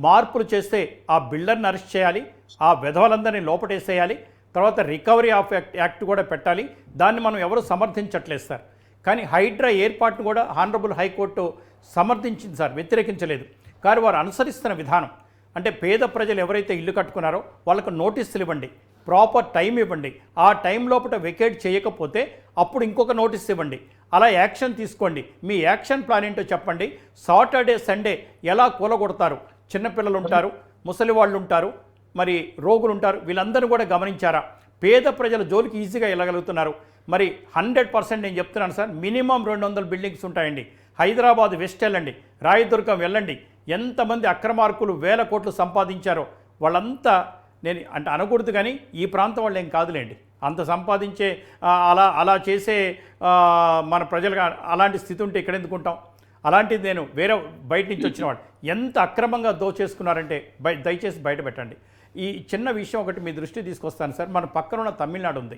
Speaker 1: మార్పులు చేస్తే ఆ బిల్డర్ని అరెస్ట్ చేయాలి, ఆ విధవలందరినీ లోపటేసేయాలి. తర్వాత రికవరీ ఆఫ్ యాక్ట్ కూడా పెట్టాలి. దాన్ని మనం ఎవరు సమర్థించట్లేదు సార్. కానీ హైడ్రా ఏర్పాటును కూడా హానరబుల్ హైకోర్టు సమర్థించింది సార్, వ్యతిరేకించలేదు. కానీ వారు అనుసరిస్తున్న విధానం అంటే పేద ప్రజలు ఎవరైతే ఇల్లు కట్టుకున్నారో వాళ్ళకు నోటీసులు ఇవ్వండి, ప్రాపర్ టైం ఇవ్వండి. ఆ టైం లోపల వెకేట్ చేయకపోతే అప్పుడు ఇంకొక నోటీస్ ఇవ్వండి. అలా యాక్షన్ తీసుకోండి. మీ యాక్షన్ ప్లాన్ ఏంటో చెప్పండి. సాటర్డే సండే ఎలా కూలగొడతారు? చిన్నపిల్లలు ఉంటారు, ముసలి వాళ్ళు ఉంటారు, మరి రోగులు ఉంటారు. వీళ్ళందరూ కూడా గమనించారా? పేద ప్రజల జోలికి ఈజీగా వెళ్ళగలుగుతున్నారు. మరి 100% నేను చెప్తున్నాను సార్, మినిమం 200 బిల్డింగ్స్ ఉంటాయండి. హైదరాబాద్ వెస్ట్ వెళ్ళండి, రాయదుర్గం వెళ్ళండి, ఎంతమంది అక్రమార్కులు వేల కోట్లు సంపాదించారో వాళ్ళంతా, నేను అంటే అనకూడదు కానీ ఈ ప్రాంతం వాళ్ళు ఏం కాదులేండి, అంత సంపాదించే అలా చేసే మన ప్రజలుగా అలాంటి స్థితి ఉంటే ఇక్కడ ఎందుకుంటాం? అలాంటిది నేను వేరే బయట నుంచి వచ్చిన వాడు ఎంత అక్రమంగా దోచేసుకున్నారంటే దయచేసి బయట పెట్టండి. ఈ చిన్న విషయం ఒకటి మీ దృష్టి తీసుకొస్తాను సార్. మన పక్కన ఉన్న తమిళనాడు ఉంది,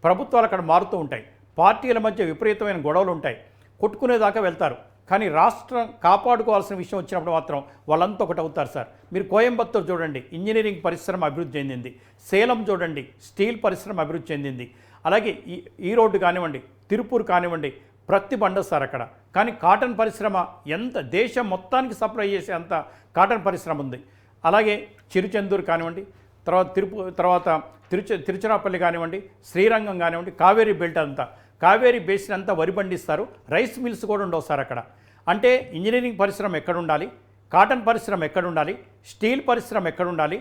Speaker 1: ప్రభుత్వాలు అక్కడ మారుతూ ఉంటాయి. పార్టీల మధ్య విపరీతమైన గొడవలు ఉంటాయి, కొట్టుకునేదాకా వెళ్తారు. కానీ రాష్ట్రం కాపాడుకోవాల్సిన విషయం వచ్చినప్పుడు మాత్రం వాళ్ళంతా ఒకటి అవుతారు సార్. మీరు కోయంబత్తూరు చూడండి, ఇంజనీరింగ్ పరిశ్రమ అభివృద్ధి చెందింది. సేలం చూడండి, స్టీల్ పరిశ్రమ అభివృద్ధి చెందింది. అలాగే ఈ రోడ్డు కానివ్వండి, తిరుపూర్ కానివ్వండి, ప్రతి బండ సార్ అక్కడ. కానీ కాటన్ పరిశ్రమ ఎంత దేశం మొత్తానికి సప్లై చేసే అంత కాటన్ పరిశ్రమ ఉంది. అలాగే చిరుచెందూరు కానివ్వండి, తర్వాత తిరుచిరాపల్లి కానివ్వండి, శ్రీరంగం కానివ్వండి, కావేరీ బెల్ట్ అంతా, కావేరీ బేసిన్ అంతా వరి పండిస్తారు. రైస్ మిల్స్ కూడా ఉండవు సార్ అక్కడ. అంటే ఇంజనీరింగ్ పరిశ్రమ ఎక్కడ ఉండాలి, కాటన్ పరిశ్రమ ఎక్కడ ఉండాలి, స్టీల్ పరిశ్రమ ఎక్కడ ఉండాలి,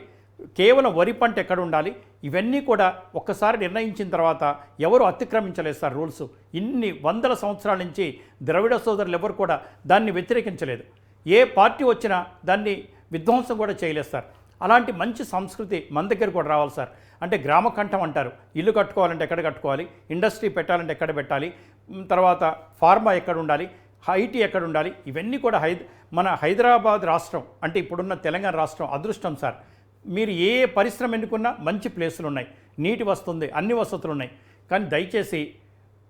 Speaker 1: కేవలం వరి పంట ఎక్కడ ఉండాలి, ఇవన్నీ కూడా ఒక్కసారి నిర్ణయించిన తర్వాత ఎవరు అతిక్రమించలేదు సార్ రూల్స్. ఇన్ని వందల సంవత్సరాల నుంచి ద్రవిడ సోదరులు ఎవరు కూడా దాన్ని వ్యతిరేకించలేదు. ఏ పార్టీ వచ్చినా దాన్ని విధ్వంసం కూడా చేయలేదు సార్. అలాంటి మంచి సంస్కృతి మన దగ్గర కూడా రావాలి సార్. అంటే గ్రామకంఠం అంటారు, ఇల్లు కట్టుకోవాలంటే ఎక్కడ కట్టుకోవాలి, ఇండస్ట్రీ పెట్టాలంటే ఎక్కడ పెట్టాలి, తర్వాత ఫార్మా ఎక్కడ ఉండాలి, ఐటీ ఎక్కడ ఉండాలి, ఇవన్నీ కూడా మన హైదరాబాద్ రాష్ట్రం అంటే ఇప్పుడున్న తెలంగాణ రాష్ట్రం అదృష్టం సార్. మీరు ఏ పరిశ్రమ ఎన్నుకున్నా మంచి ప్లేసులు ఉన్నాయి, నీటి వస్తుంది, అన్ని వసతులు ఉన్నాయి. కానీ దయచేసి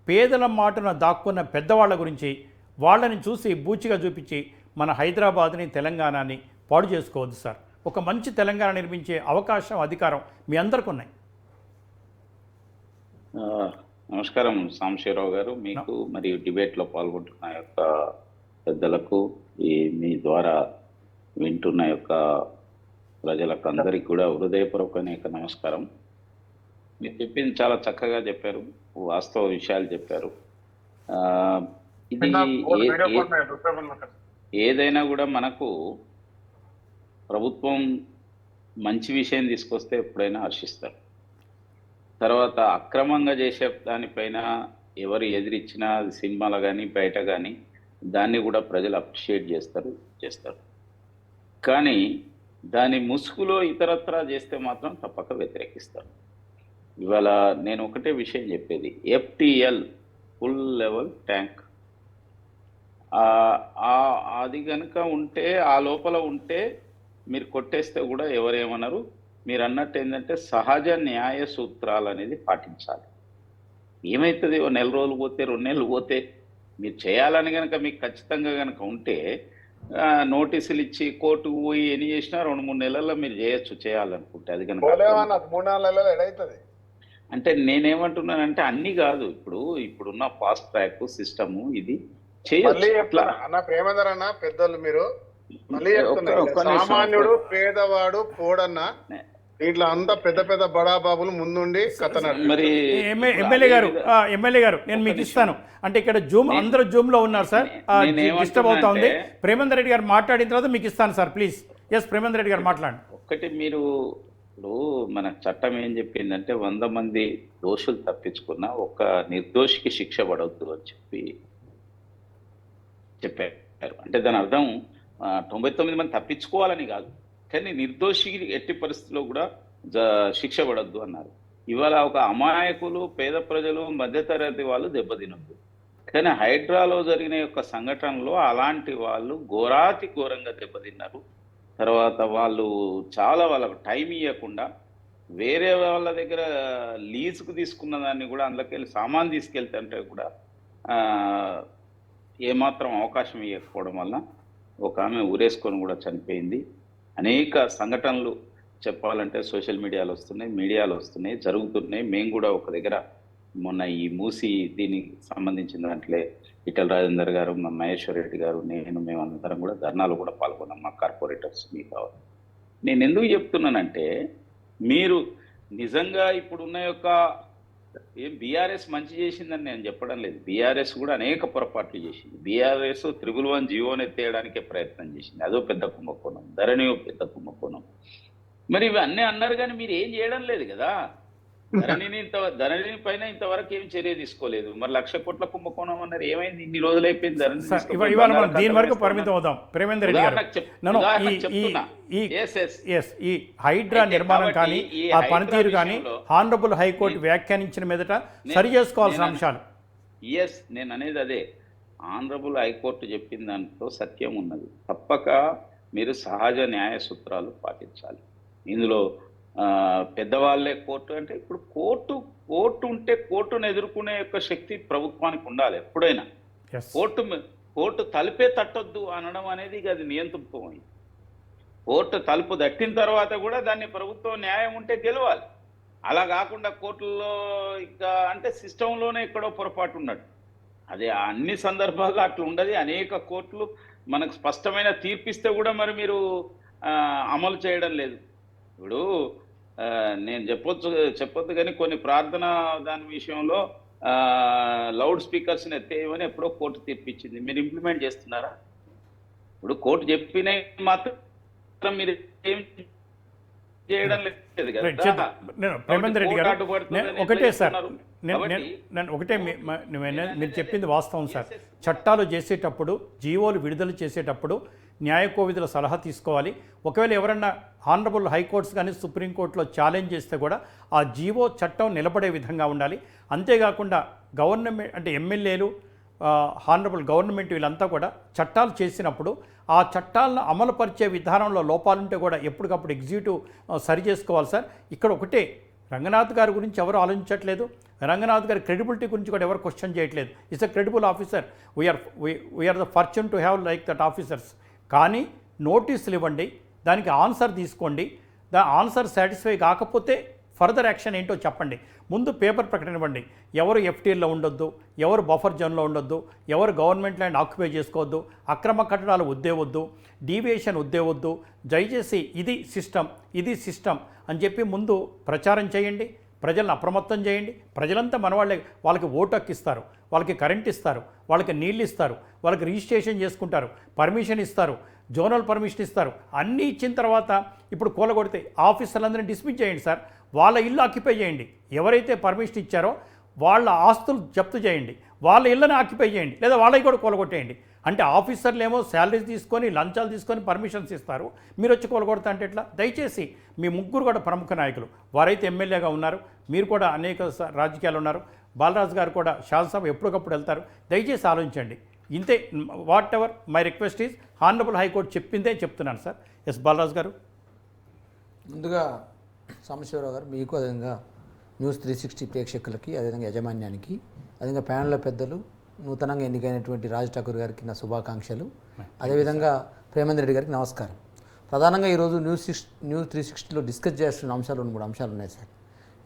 Speaker 1: పేదల మాటన దాక్కున్న పెద్దవాళ్ళ గురించి వాళ్ళని చూసి బూచిగా చూపించి మన హైదరాబాద్ని తెలంగాణని పాడు చేసుకోవద్దు సార్. ఒక మంచి తెలంగాణ నిర్మించే అవకాశం, అధికారం మీ అందరికీ ఉన్నాయి.
Speaker 4: నమస్కారం సాంబశివరావు గారు, మీకు మరియు డిబేట్లో పాల్గొంటున్న యొక్క పెద్దలకు, మీ ద్వారా వింటున్న యొక్క ప్రజలకు అందరికీ కూడా హృదయపూర్వక నమస్కారం. మీరు చెప్పింది చాలా చక్కగా చెప్పారు, వాస్తవ విషయాలు చెప్పారు. ఇది ఏదైనా కూడా మనకు ప్రభుత్వం మంచి విషయం తీసుకొస్తే ఎప్పుడైనా హర్షిస్తారు. తర్వాత అక్రమంగా చేసే దానిపైన ఎవరు ఎదిరించినా సినిమాలో కానీ బయట కానీ దాన్ని కూడా ప్రజలు అప్రిషియేట్ చేస్తారు. కానీ దాని ముసుగులో ఇతరత్రా చేస్తే మాత్రం తప్పక వ్యతిరేకిస్తారు. ఇవాళ నేను ఒకటే విషయం చెప్పేది, FTL ఫుల్ లెవెల్ ట్యాంక్ అది కనుక ఉంటే, ఆ లోపల ఉంటే మీరు కొట్టేస్తే కూడా ఎవరేమన్నారు. మీరు అన్నట్టు ఏంటంటే సహజ న్యాయ సూత్రాలు అనేది పాటించాలి. ఏమవుతుంది, ఓ నెల రోజులు పోతే 2 నెలలు పోతే మీరు చేయాలని కనుక మీకు ఖచ్చితంగా కనుక ఉంటే నోటీసులు ఇచ్చి కోర్టుకు పోయి ఎన్ని చేసినా 2-3 నెలల్లో మీరు చేయాలనుకుంటే. అది కనుక
Speaker 2: 3-4 నెలలు ఎడైతుంది.
Speaker 4: అంటే నేనేమంటున్నానంటే అన్ని కాదు, ఇప్పుడున్న ఫాస్ట్ ట్రాక్ సిస్టము ఇది చేయొచ్చు.
Speaker 2: అన్న ప్రేమధర్ అన్న, పెద్దలు మీరు మళ్ళీ సామాన్యుడు పేదవాడు పోడన్నా దీంట్లో అంతా పెద్ద పెద్ద బడాబాబులు ముందుండి
Speaker 4: మరి
Speaker 1: ఎమ్మెల్యే గారు నేను మీకు ఇస్తాను. అంటే ఇక్కడ అందరూ జూమ్ లో ఉన్నారు సార్, డిస్టర్బ్ అవుతా ఉంది. ప్రేమేందర్ రెడ్డి గారు మాట్లాడిన తర్వాత మీకు ఇస్తాను sir, please. Yes, Premender Reddy గారు మాట్లాడండి.
Speaker 4: ఒక్కటి, మీరు ఇప్పుడు మన చట్టం ఏం చెప్పిందంటే 100 మంది దోషులు తప్పించుకున్న ఒక నిర్దోషికి శిక్ష పడవద్దు అని చెప్పారు. అంటే దాని అర్థం 99 మంది తప్పించుకోవాలని కాదు, కానీ నిర్దోషికి ఎట్టి పరిస్థితుల్లో కూడా శిక్ష పడద్దు అన్నారు. ఇవాళ ఒక అమాయకులు, పేద ప్రజలు, మధ్యతరగతి వాళ్ళు దెబ్బతినద్దు. కానీ హైడ్రాలో జరిగిన యొక్క సంఘటనలో అలాంటి వాళ్ళు ఘోరాతి ఘోరంగా దెబ్బతిన్నారు. తర్వాత వాళ్ళకు టైం ఇవ్వకుండా వేరే వాళ్ళ దగ్గర లీజుకు తీసుకున్న దాన్ని కూడా అందులోకి వెళ్ళి సామాన్ తీసుకెళ్తుంటే కూడా ఏమాత్రం అవకాశం ఇవ్వకపోవడం వల్ల ఒక ఆమె ఊరేసుకొని కూడా చనిపోయింది. అనేక సంఘటనలు చెప్పాలంటే సోషల్ మీడియాలో వస్తున్నాయి, జరుగుతున్నాయి. మేము కూడా ఒక దగ్గర మొన్న ఈ మూసి దీనికి సంబంధించిన దాంట్లో ఈటెల రాజేందర్ గారు, మా మహేశ్వర్ రెడ్డి గారు, మేమందరం కూడా ధర్నాలు కూడా పాల్గొన్నాం, మా కార్పొరేటర్స్. మీకు నేను ఎందుకు చెప్తున్నానంటే, మీరు నిజంగా ఇప్పుడున్న యొక్క బీఆర్ఎస్ మంచి చేసిందని నేను చెప్పడం లేదు. బీఆర్ఎస్ కూడా అనేక పొరపాట్లు చేసింది. బీఆర్ఎస్ 111 జీవోని ఎత్తేయడానికే ప్రయత్నం చేసింది, అదో పెద్ద కుంభకోణం. ధరణి పెద్ద కుంభకోణం. మరి ఇవి అన్నీ అన్నారు కానీ మీరు ఏం చేయడం లేదు కదా. ధరణి పైన ఇంతవరకు ఏం చర్య తీసుకోలేదు. మరి 1,00,000 కోట్ల కుంభకోణం అన్నారు, ఏమైంది? ఇన్ని రోజులు అయిపోయింది.
Speaker 1: దీని వరకు పరిమితం అవుదాం. ప్రేమేందర్ రెడ్డి గారు, ఈ హైడ్రా నిర్మాణం కానీ ఆ పనితీరు కానీ హానరబుల్ హైకోర్టు వ్యాఖ్యానించిన మీదట సరి చేసుకోవాల్సిన అంశాలు.
Speaker 4: నేను అనేది అదే, ఆనరబుల్ హైకోర్టు చెప్పిన దాంట్లో సత్యం ఉన్నది. తప్పక మీరు సహజ న్యాయ సూత్రాలు పాటించాలి. ఇందులో పెద్దవాళ్ళే కోర్టు అంటే ఇప్పుడు కోర్టు ఉంటే కోర్టును ఎదుర్కొనే యొక్క శక్తి ప్రభుత్వానికి ఉండాలి ఎప్పుడైనా.
Speaker 1: ఎస్
Speaker 4: కోర్టు తలుపే తట్టొద్దు అనడం అనేది ఇక అది నియంత్రితమైంది. కోర్టు తలుపు దట్టిన తర్వాత కూడా దాన్ని ప్రభుత్వం న్యాయం ఉంటే గెలవాలి. అలా కాకుండా కోర్టుల్లో ఇంకా అంటే సిస్టంలోనే ఎక్కడో పొరపాటు ఉన్నట్టు. అదే అన్ని సందర్భాల్లో అట్లా ఉండదు. అనేక కోర్టులు మనకు స్పష్టమైన తీర్పిస్తే కూడా మరి మీరు అమలు చేయడం లేదు. ఇప్పుడు నేను చెప్పొద్దు కానీ కొన్ని ప్రార్థన దాని విషయంలో లౌడ్ స్పీకర్స్ని ఎత్తేయమని ఎప్పుడో కోర్టు తీర్పిచ్చింది. మీరు ఇంప్లిమెంట్ చేస్తున్నారా? ఇప్పుడు కోర్టు చెప్పినవి మాత్రం మీరు ఏం చేయడం లేదు కదా.
Speaker 1: ప్రేమేందర్ రెడ్డి గారు ఒకటే సార్, నేను ఒకటే మీరు చెప్పింది వాస్తవం సార్. చట్టాలు చేసేటప్పుడు, జీవోలు విడుదల చేసేటప్పుడు న్యాయ కోవిధుల సలహా తీసుకోవాలి. ఒకవేళ ఎవరన్నా హానరబుల్ హైకోర్ట్స్ కానీ సుప్రీంకోర్టులో ఛాలెంజ్ చేస్తే కూడా ఆ జీవో చట్టం నిలబడే విధంగా ఉండాలి. అంతేకాకుండా గవర్నమెంట్ అంటే ఎమ్మెల్యేలు, హానరబుల్ గవర్నమెంట్ వీళ్ళంతా కూడా చట్టాలు చేసినప్పుడు ఆ చట్టాలను అమలుపరిచే విధానంలో లోపాలుంటే కూడా ఎప్పటికప్పుడు ఎగ్జిక్యూటివ్ సరి చేసుకోవాలి సార్. ఇక్కడ ఒకటే, రంగనాథ్ గారి గురించి ఎవరు ఆలోచించట్లేదు. రంగనాథ్ గారి క్రెడిబిలిటీ గురించి కూడా ఎవరు క్వశ్చన్ చేయట్లేదు. It's a credible officer. We are the fortune to have like that officers. కానీ నోటీసులు ఇవ్వండి, దానికి ఆన్సర్ తీసుకోండి. ఆన్సర్ సాటిస్ఫై కాకపోతే ఫర్దర్ యాక్షన్ ఏంటో చెప్పండి. ముందు పేపర్ ప్రకటన ఇవ్వండి. ఎవరు ఎఫ్టీఎల్లో ఉండొద్దు, ఎవరు బఫర్ జోన్లో ఉండొద్దు, ఎవరు గవర్నమెంట్ ల్యాండ్ ఆక్యుపై చేసుకోవద్దు, అక్రమ కట్టడాలు వద్దు, డీవియేషన్ వద్దు, దయచేసి ఇది సిస్టమ్ అని చెప్పి ముందు ప్రచారం చేయండి. ప్రజలను అప్రమత్తం చేయండి. ప్రజలంతా మన వాళ్ళకి ఓటు హక్కు ఇస్తారు, వాళ్ళకి కరెంట్ ఇస్తారు, వాళ్ళకి నీళ్ళు ఇస్తారు, వాళ్ళకి రిజిస్ట్రేషన్ చేసుకుంటారు, పర్మిషన్ ఇస్తారు, జోనల్ పర్మిషన్ ఇస్తారు. అన్నీ ఇచ్చిన తర్వాత ఇప్పుడు కూలగొడితే ఆఫీసర్లందరినీ డిస్మిస్ చేయండి సార్. వాళ్ళ ఇల్లు ఆక్యుపై చేయండి. ఎవరైతే పర్మిషన్ ఇచ్చారో వాళ్ళ ఆస్తులు జప్తు చేయండి, వాళ్ళ ఇళ్ళని ఆక్యుపై చేయండి, లేదా వాళ్ళకి కూడా కూలగొట్టేయండి. అంటే ఆఫీసర్లు ఏమో శాలరీస్ తీసుకొని లంచాలు తీసుకొని పర్మిషన్స్ ఇస్తారు, మీరు వచ్చి కూలగొడతా అంటే ఎట్లా? దయచేసి మీ ముగ్గురు కూడా ప్రముఖ నాయకులు, వారైతే ఎమ్మెల్యేగా ఉన్నారు, మీరు కూడా అనేక రాజకీయాలు ఉన్నారు, బాలరాజు గారు కూడా శాసనసభ ఎప్పటికప్పుడు వెళ్తారు. దయచేసి ఆలోచించండి. ఇంతే. What ever my request is, honourable high court చెప్పిందే చెప్తున్నాను సార్. ఎస్ బాలరాజు గారు.
Speaker 5: ముందుగా సాంబశివరావు గారు, మీకు అదేవిధంగా న్యూస్ 360 ప్రేక్షకులకి, అదేవిధంగా యాజమాన్యానికి, అదేవిధంగా ప్యానెల్లో పెద్దలు, నూతనంగా ఎన్నికైనటువంటి రాజ్ ఠాకూర్ గారికి నా శుభాకాంక్షలు. అదేవిధంగా ప్రేమేందర్ రెడ్డి గారికి నమస్కారం. ప్రధానంగా ఈరోజు న్యూస్ 360లో డిస్కస్ చేస్తున్న అంశాలు 3 అంశాలు ఉన్నాయి సార్.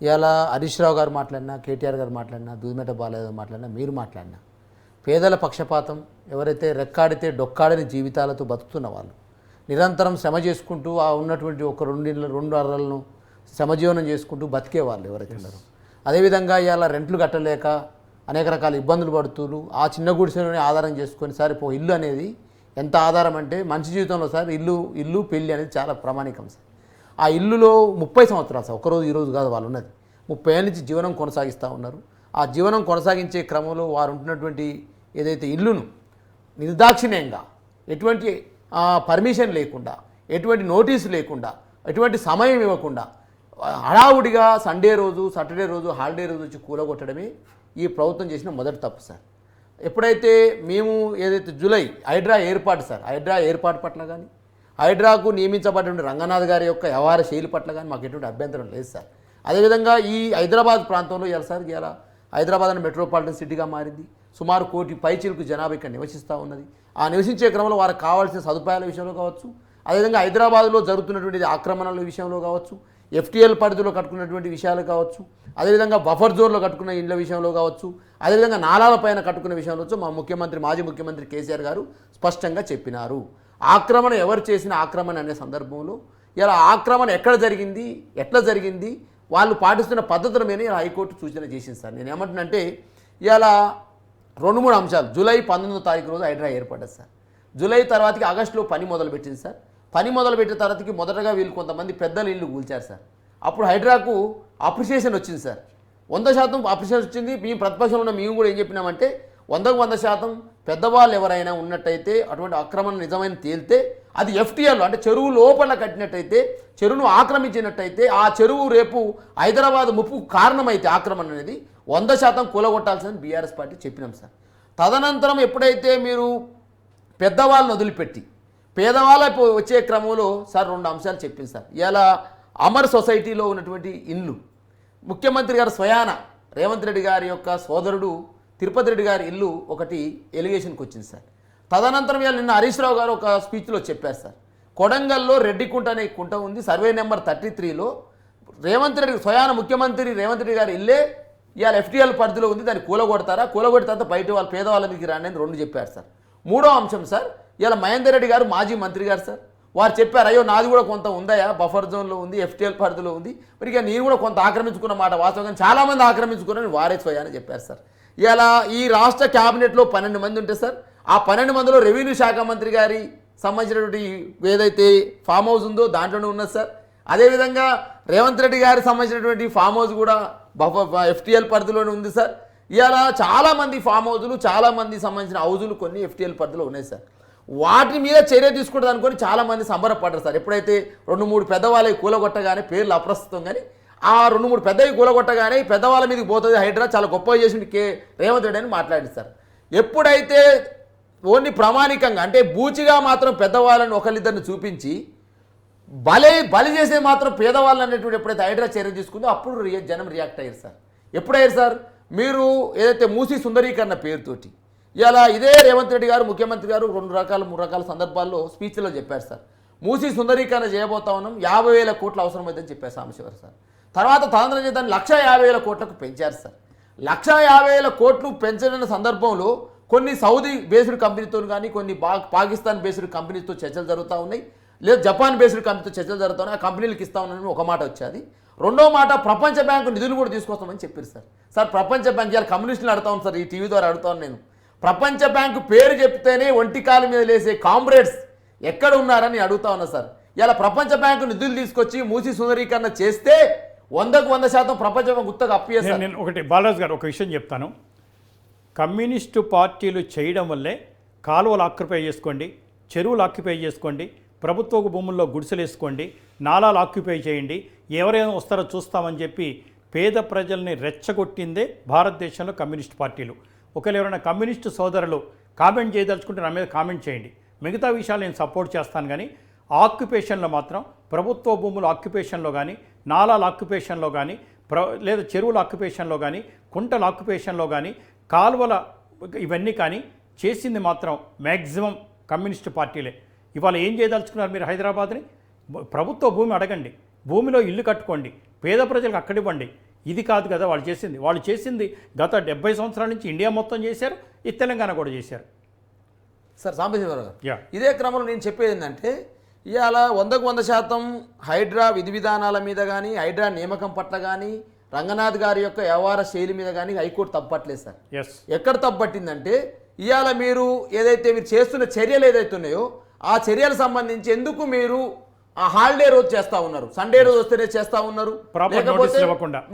Speaker 5: ఇవాళ హరీష్ రావు గారు మాట్లాడినా, కేటీఆర్ గారు మాట్లాడినా, దూదిమేట బాలయ్య మాట్లాడినా, మీరు మాట్లాడినా, పేదల పక్షపాతం, ఎవరైతే రెక్కాడితే డొక్కాడని జీవితాలతో బతుకుతున్న వాళ్ళు, నిరంతరం శ్రమ చేసుకుంటూ ఆ ఉన్నటువంటి ఒక 2 అర్రలను శ్రమజీవనం చేసుకుంటూ బతికే వాళ్ళు ఎవరైతే ఉన్నారో, అదేవిధంగా ఇవాళ రెంట్లు కట్టలేక అనేక రకాల ఇబ్బందులు పడుతూ ఆ చిన్న గుడిసెలోనే ఆధారం చేసుకొని సార్ ఇప్పుడు ఇల్లు అనేది ఎంత ఆధారం అంటే మనిషి జీవితంలో సార్ ఇల్లు పెళ్ళి అనేది చాలా ప్రామాణికం సార్. ఆ ఇల్లులో 30 సంవత్సరాలు సార్, ఒకరోజు ఈరోజు కాదు వాళ్ళు ఉన్నది, 30 ఏళ్ళ నుంచి జీవనం కొనసాగిస్తూ ఉన్నారు. ఆ జీవనం కొనసాగించే క్రమంలో వారు ఉంటున్నటువంటి ఏదైతే ఇల్లును నిర్దాక్షిణ్యంగా, ఎటువంటి పర్మిషన్ లేకుండా, ఎటువంటి నోటీసు లేకుండా, ఎటువంటి సమయం ఇవ్వకుండా హడావుడిగా సండే రోజు, సాటర్డే రోజు, హాలిడే రోజు వచ్చి కూలగొట్టడమే ఈ ప్రభుత్వం చేసిన మొదటి తప్పు సార్. ఎప్పుడైతే మేము ఏదైతే జూలై హైడ్రా ఏర్పాటు సార్, హైడ్రా ఏర్పాటు పట్ల కానీ, హైడ్రాకు నియమించబడిన రంగనాథ్ గారి యొక్క వ్యవహార శైలి పట్ల కానీ మాకు ఎటువంటి అభ్యంతరం లేదు సార్. అదేవిధంగా ఈ హైదరాబాద్ ప్రాంతంలో ఇలా హైదరాబాద్ అనే మెట్రోపాలిటన్ సిటీగా మారింది. సుమారు 1 కోటి పైచిలకు జనాభా ఇక్కడ నివసిస్తూ ఉన్నది. ఆ నివసించే క్రమంలో వారికి కావాల్సిన సదుపాయాల విషయంలో కావచ్చు, అదేవిధంగా హైదరాబాద్లో జరుగుతున్నటువంటి ఆక్రమణల విషయంలో కావచ్చు, ఎఫ్టీఎల్ పరిధిలో కట్టుకున్నటువంటి విషయాలు కావచ్చు, అదేవిధంగా బఫర్ జోన్లో కట్టుకున్న ఇండ్ల విషయంలో కావచ్చు, అదేవిధంగా నాలాల పైన కట్టుకున్న విషయంలో మా మాజీ ముఖ్యమంత్రి కేసీఆర్ గారు స్పష్టంగా చెప్పినారు. ఆక్రమణ ఎవరు చేసిన ఆక్రమణ అనే సందర్భంలో ఇలా ఆక్రమణ ఎక్కడ జరిగింది, ఎట్లా జరిగింది, వాళ్ళు పాటిస్తున్న పద్ధతుల మీద హైకోర్టు సూచన చేసింది సార్. నేను ఏమంటున్నంటే ఇవాళ 2-3 అంశాలు. జూలై 19వ తారీఖు రోజు హైడ్రా ఏర్పడ్డది సార్. జూలై తర్వాతకి ఆగస్టులో పని మొదలుపెట్టింది సార్. పని మొదలుపెట్టిన తర్వాతకి మొదటగా వీళ్ళు కొంతమంది పెద్దల ఇల్లు కూల్చారు సార్. అప్పుడు హైడ్రాకు అప్రిషియేషన్ వచ్చింది సార్, 100% అప్రిషియేషన్ వచ్చింది. మేము ప్రతిపక్షంలో ఉన్న మేము కూడా ఏం చెప్పినామంటే 100% పెద్దవాళ్ళు ఎవరైనా ఉన్నట్టయితే, అటువంటి ఆక్రమణ నిజమైన తేలితే, అది ఎఫ్టీఎల్ అంటే చెరువు లోపల కట్టినట్టయితే, చెరువును ఆక్రమించినట్టయితే, ఆ చెరువు రేపు హైదరాబాద్ ముప్పుకు కారణమైతే ఆక్రమణ అనేది 100% కూలగొట్టాల్సిందని బీఆర్ఎస్ పార్టీ చెప్పినాం సార్. తదనంతరం ఎప్పుడైతే మీరు పెద్దవాళ్ళని వదిలిపెట్టి పేదవాళ్ళ వచ్చే క్రమంలో సార్ 2 అంశాలు చెప్పింది సార్. ఇలా అమర్ సొసైటీలో ఉన్నటువంటి ఇల్లు ముఖ్యమంత్రి గారు స్వయాన రేవంత్ రెడ్డి గారి యొక్క సోదరుడు తిరుపతి రెడ్డి గారి ఇల్లు ఒకటి ఎలిగేషన్కి వచ్చింది సార్. తదనంతరం ఇవాళ నిన్న హరీష్ రావు గారు ఒక స్పీచ్లో చెప్పారు సార్, కొడంగల్లో రెడ్డి కుంట అనే కుంట ఉంది, సర్వే నెంబర్ 33లో రేవంత్ రెడ్డి స్వయాన ముఖ్యమంత్రి రేవంత్ రెడ్డి గారి ఇల్లే ఇవాళ FTL పరిధిలో ఉంది, దాన్ని కూలగొడతారా, కూలగొడిన తర్వాత బయట వాళ్ళ పేదవాళ్ళ మీకు రాండి అని 2 చెప్పారు సార్. 3వ అంశం సార్, ఇవాళ మహేందర్ రెడ్డి గారు మాజీ మంత్రి గారు సార్, వారు చెప్పారు అయ్యో నాది కూడా కొంత ఉందయా, బఫర్ జోన్లో ఉంది, FTL పరిధిలో ఉంది, మరి ఇక నేను కూడా కొంత ఆక్రమించుకున్న మాట వాస్తవంగా చాలామంది ఆక్రమించుకున్నారని వారే స్వయాన చెప్పారు సార్. ఇలా ఈ రాష్ట్ర క్యాబినెట్లో 12 మంది ఉంటే సార్, ఆ 12 మందిలో రెవెన్యూ శాఖ మంత్రి గారి సంబంధించినటువంటి ఏదైతే ఫామ్ హౌస్ ఉందో దాంట్లోనే ఉన్నది సార్. అదేవిధంగా రేవంత్ రెడ్డి గారికి సంబంధించినటువంటి ఫామ్ హౌస్ కూడా FTL పరిధిలోనే ఉంది సార్. ఇలా చాలామంది ఫామ్ హౌజులు చాలామంది సంబంధించిన హౌజులు కొన్ని FTL పరిధిలో ఉన్నాయి సార్. వాటి మీద చర్య తీసుకుంటుంది అనుకొని చాలామంది సంబరపడ్డారు సార్. ఎప్పుడైతే 2-3 పెద్దవాళ్ళకి కూలగొట్టగానే పేర్లు అప్రస్తుతం కానీ ఆ 2-3 పెద్దవి కూలగొట్టగానే పెద్దవాళ్ళ మీదకి పోతుంది హైడ్రా, చాలా గొప్పగా చేసింది రేవంత్ రెడ్డి అని మాట్లాడింది సార్. ఎప్పుడైతే ఓన్లీ ప్రామాణికంగా అంటే బూచిగా మాత్రం పెద్దవాళ్ళని ఒకరిద్దరిని చూపించి బలి చేసేది మాత్రం పేదవాళ్ళు అనేటువంటి ఎప్పుడైతే హైడ్రా చర్య తీసుకుందో అప్పుడు జనం రియాక్ట్ అయ్యారు సార్. ఎప్పుడయ్యారు సార్, మీరు ఏదైతే మూసీ సుందరీకరణ పేరుతోటి ఇలా ఇదే రేవంత్ రెడ్డి గారు ముఖ్యమంత్రి గారు 2-3 రకాల సందర్భాల్లో స్పీచ్లో చెప్పారు సార్, మూసీ సుందరీకరణ చేయబోతా ఉన్నాం, 50,000 కోట్లు అవసరమైందని చెప్పారు సాంబశివరావు సార్. తర్వాత తదనంతరం చేద్దాన్ని 150,000 కోట్లకు పెంచారు సార్. 150,000 కోట్లు పెంచిన సందర్భంలో కొన్ని సౌదీ బేస్డ్ కంపెనీతో కానీ కొన్ని పాకిస్తాన్ బేస్డ్ కంపెనీతో చర్చలు జరుగుతూ ఉన్నాయి, లేదా జపాన్ బేస్డ్ కంపెనీతో చర్చలు జరుగుతూ ఉన్నాయి, ఆ కంపెనీలకు ఇస్తా ఉన్నారని ఒక మాట వచ్చేది. 2వ మాట ప్రపంచ బ్యాంకు నిధులు కూడా తీసుకొస్తామని చెప్పారు సార్. సార్ ప్రపంచ బ్యాంక్ ఇవాళ కమ్యూనిస్టులు అడుగుతాను సార్, ఈ టీవీ ద్వారా అడుగుతాను నేను, ప్రపంచ బ్యాంకు పేరు చెప్తేనే ఒంటికాల మీద లేసే కామ్రేడ్స్ ఎక్కడ ఉన్నారని అడుగుతా ఉన్నా సార్. ఇలా ప్రపంచ బ్యాంకు నిధులు తీసుకొచ్చి మూసీ సుందరీకరణ చేస్తే 100% ప్రపంచ బ్యాంకు గుత్తగా అప్పిస్తారు.
Speaker 1: నేను ఒకటి బాలరాజు గారు ఒక విషయం చెప్తాను, కమ్యూనిస్టు పార్టీలు చేయడం వల్లే కాలువలు ఆక్యుపై చేసుకోండి, చెరువులు ఆక్యుపై చేసుకోండి, ప్రభుత్వ భూముల్లో గుడిసెలు వేసుకోండి, నాలాలు ఆక్యుపై చేయండి, ఎవరైనా వస్తారో చూస్తామని చెప్పి పేద ప్రజల్ని రెచ్చగొట్టిందే భారతదేశంలో కమ్యూనిస్ట్ పార్టీలు. ఒకవేళ ఎవరైనా కమ్యూనిస్టు సోదరులు కామెంట్ చేయదలుచుకుంటే నా మీద కామెంట్ చేయండి, మిగతా విషయాలు నేను సపోర్ట్ చేస్తాను. కానీ ఆక్యుపేషన్లో మాత్రం ప్రభుత్వ భూముల ఆక్యుపేషన్లో కానీ, నాలాల ఆక్యుపేషన్లో కానీ, లేదా చెరువుల ఆక్యుపేషన్లో కానీ, కుంటల ఆక్యుపేషన్లో కానీ, కాలువల ఇవన్నీ కానీ చేసింది మాత్రం మ్యాక్సిమం కమ్యూనిస్టు పార్టీలే. ఇవాళ ఏం చేయదలుచుకున్నారు మీరు హైదరాబాద్ని? ప్రభుత్వ భూమి అడగండి, భూమిలో ఇల్లు కట్టుకోండి, పేద ప్రజలకు అక్కడివ్వండి. ఇది కాదు కదా వాళ్ళు చేసింది. వాళ్ళు చేసింది గత 70 సంవత్సరాల నుంచి ఇండియా మొత్తం చేశారు, ఈ తెలంగాణ కూడా చేశారు
Speaker 5: సార్. సాంబశివరావు గారు,
Speaker 1: యా,
Speaker 5: ఇదే క్రమంలో నేను చెప్పేది ఏంటంటే ఇవాళ 100% హైడ్రా విధి విధానాల మీద కానీ, హైడ్రా నియామకం పట్ల కానీ, రంగనాథ్ గారి యొక్క వ్యవహార శైలి మీద కానీ హైకోర్టు తప్పట్లేదు సార్. ఎక్కడ తప్పట్టిందంటే ఇవాళ మీరు ఏదైతే మీరు చేస్తున్న చర్యలు ఏదైతే ఉన్నాయో ఆ చర్యలకు సంబంధించి ఎందుకు మీరు ఆ హాలిడే రోజు చేస్తూ ఉన్నారు, సండే రోజు వస్తేనే చేస్తూ ఉన్నారు,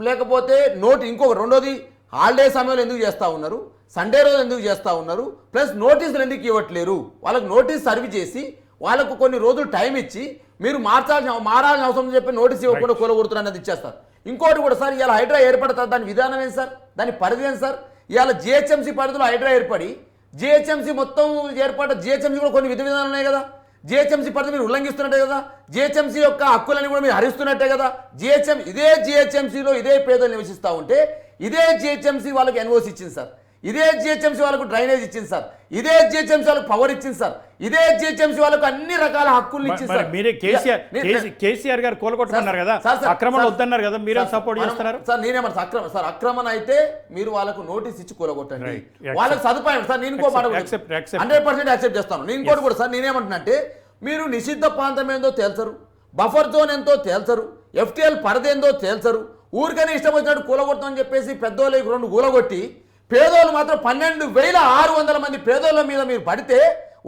Speaker 5: లేకపోతే ఇంకొక రెండోది హాలిడే సమయంలో ఎందుకు చేస్తూ ఉన్నారు, సండే రోజు ఎందుకు చేస్తూ ఉన్నారు, ప్లస్ నోటీసులు ఎందుకు ఇవ్వట్లేరు, వాళ్ళకు నోటీస్ సర్వ్ చేసి వాళ్ళకు కొన్ని రోజులు టైం ఇచ్చి మీరు మారాల్సిన అవసరం చెప్పి నోటీస్ ఇవ్వకుండా కూలగొడుతున్నారు అనేది ఇచ్చేస్తారు. ఇంకోటి కూడా సార్, ఇవాళ హైడ్రా ఏర్పడతారు, దాని విధానం ఏంటి సార్, దాని పరిధి ఏంటి సార్? ఇవాళ GHMC పరిధిలో హైడ్రా ఏర్పడి GHMC మొత్తం GHMC కూడా కొన్ని విధి విధానాలు ఉన్నాయి కదా, GHMC పరిధి మీరు ఉల్లంఘిస్తున్నట్టే కదా, GHMC యొక్క హక్కులని కూడా మీరు హరిస్తున్నట్టే కదా. ఇదే GHMCలో ఇదే పేదలు నివసిస్తూ ఉంటే ఇదే GHMC వాళ్ళకి NOC ఇచ్చింది సార్, ఇదే GHMC వాళ్ళకు డ్రైనేజ్ ఇచ్చింది సార్, ఇదే GHMC వాళ్ళకు పవర్ ఇచ్చింది సార్, ఇదే GHMC వాళ్ళకు అన్ని రకాల హక్కులు ఇచ్చింది సార్.
Speaker 1: మీరే కేసీఆర్ గారు కోలుకొట్టుకున్నారు కదా, అక్రమణ వద్దన్నారు కదా, మీరే సపోర్ట్ చేస్తున్నారు
Speaker 5: సార్. నేనేమన్నా సార్ అక్రమణ అయితే మీరు వాళ్ళకు నోటీస్ ఇచ్చి కూలగొట్టండి, వాళ్ళకి సదుపాయం సార్. నేను ఇంకో మాట 100% యాక్సెప్ట్ చేస్తాను. నేను ఇంకోటి కూడా సార్ నేనేమంటున్నానంటే మీరు నిషిద్ధ ప్రాంతం ఏందో తేల్చరు, బఫర్ జోన్ ఎంతో తేల్చరు, FTL పరిధి ఏందో తేల్చరు, ఊరికనే ఇష్టం వచ్చినట్టు కూలగొడతామని చెప్పేసి పెద్దోళ్ళకి 2 కూలగొట్టి పేదోళ్ళు మాత్రం 12,600 మంది పేదోళ్ళ మీద మీరు పడితే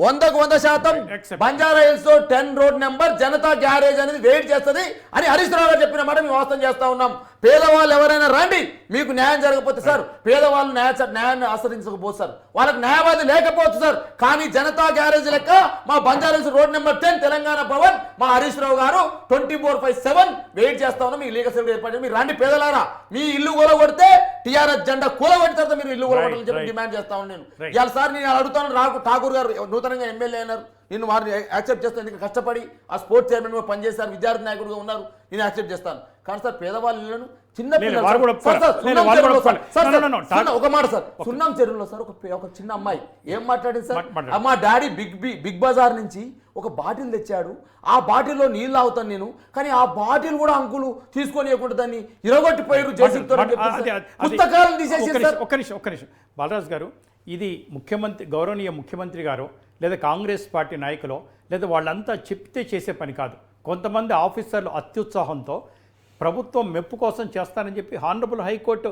Speaker 5: 100% Banjara hills 10 road number Janata garage అనేది వెయిట్ చేస్తుంది అని హరీష్ రావు గారు చెప్పిన మాట మేము వాస్తవం చేస్తా ఉన్నాం. పేదవాళ్ళు ఎవరైనా రండి, మీకు న్యాయం జరగకపోతే సార్ పేదవాళ్ళు న్యాయాన్ని ఆశ్రయించకపోతే సార్ వాళ్ళకి న్యాయవాది లేకపోవచ్చు సార్. కానీ జనతా గ్యారేజ్ లెక్క మా బంజారాస్ రోడ్ నెంబర్ 10 తెలంగాణ భవన్ మా హరీష్ రావు గారు 24/7 వెయిట్ చేస్తా ఉన్నా. మీ లీగల్ సెల్ ఏర్పాటు మీరు రండి పేదలారా. మీ ఇల్లు కూలగొడితే టీఆర్ఎస్ జెండా కూలగొట్టిన తర్వాత మీరు ఇల్లు కూలగొట్టాలని చెప్పి డిమాండ్ చేస్తా ఉన్నాను నేను. ఇవాళ సార్ నేను అడుగుతాను, ఠాకూర్ గారు నూతనంగా ఎమ్మెల్యే అయినారు, నేను వారిని యాక్సెప్ట్ చేస్తాను. ఎందుకు కష్టపడి ఆ స్పోర్ట్స్ చైర్మన్గా పనిచేశారు, విద్యార్థి నాయకుడిగా ఉన్నారు, నేను యాక్సెప్ట్ చేస్తాను. కానీ సార్ పేదవాళ్ళ ఇళ్లను చిన్న ఒక మాట సార్, సున్నం చెరువులో సార్ ఒక చిన్న అమ్మాయి ఏం మాట్లాడింది సార్, మా డాడీ బిగ్ బజార్ నుంచి ఒక బాటిల్ తెచ్చాడు, ఆ బాటిల్లో నీళ్ళు తాగుతాను నేను, కానీ ఆ బాటిల్ కూడా అంకులు తీసుకొని దాన్ని ఇరగొట్టిపోయారు జేసీబీతో పుస్తకాలను తీసేసి.
Speaker 1: ఒక్క నిమిషం బాలరాజు గారు, ఇది గౌరవనీయ ముఖ్యమంత్రి గారు లేదా కాంగ్రెస్ పార్టీ నాయకులు లేదా వాళ్ళంతా చెప్తే చేసే పని కాదు. కొంతమంది ఆఫీసర్లు అత్యుత్సాహంతో ప్రభుత్వం మెప్పు కోసం చేస్తానని చెప్పి హానరబుల్ హైకోర్టు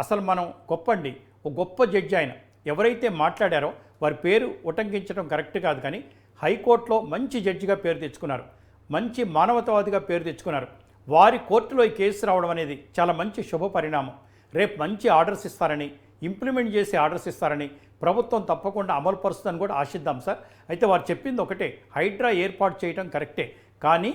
Speaker 1: అసలు మనం ఒక గొప్ప జడ్జి ఆయన ఎవరైతే మాట్లాడారో వారి పేరు ఉటంకించడం కరెక్ట్ కాదు, కానీ హైకోర్టులో మంచి జడ్జిగా పేరు తెచ్చుకున్నారు, మంచి మానవతావాదిగా పేరు తెచ్చుకున్నారు. వారి కోర్టులో ఈ కేసు రావడం అనేది చాలా మంచి శుభ పరిణామం. రేపు మంచి ఆర్డర్స్ ఇస్తారని, ఇంప్లిమెంట్ చేసి ఆర్డర్స్ ఇస్తారని ప్రభుత్వం తప్పకుండా అమలు పరుస్తుందని కూడా ఆశిద్దాం సార్. అయితే వారు చెప్పింది ఒకటే, హైడ్రా ఏర్పాటు చేయడం కరెక్టే, కానీ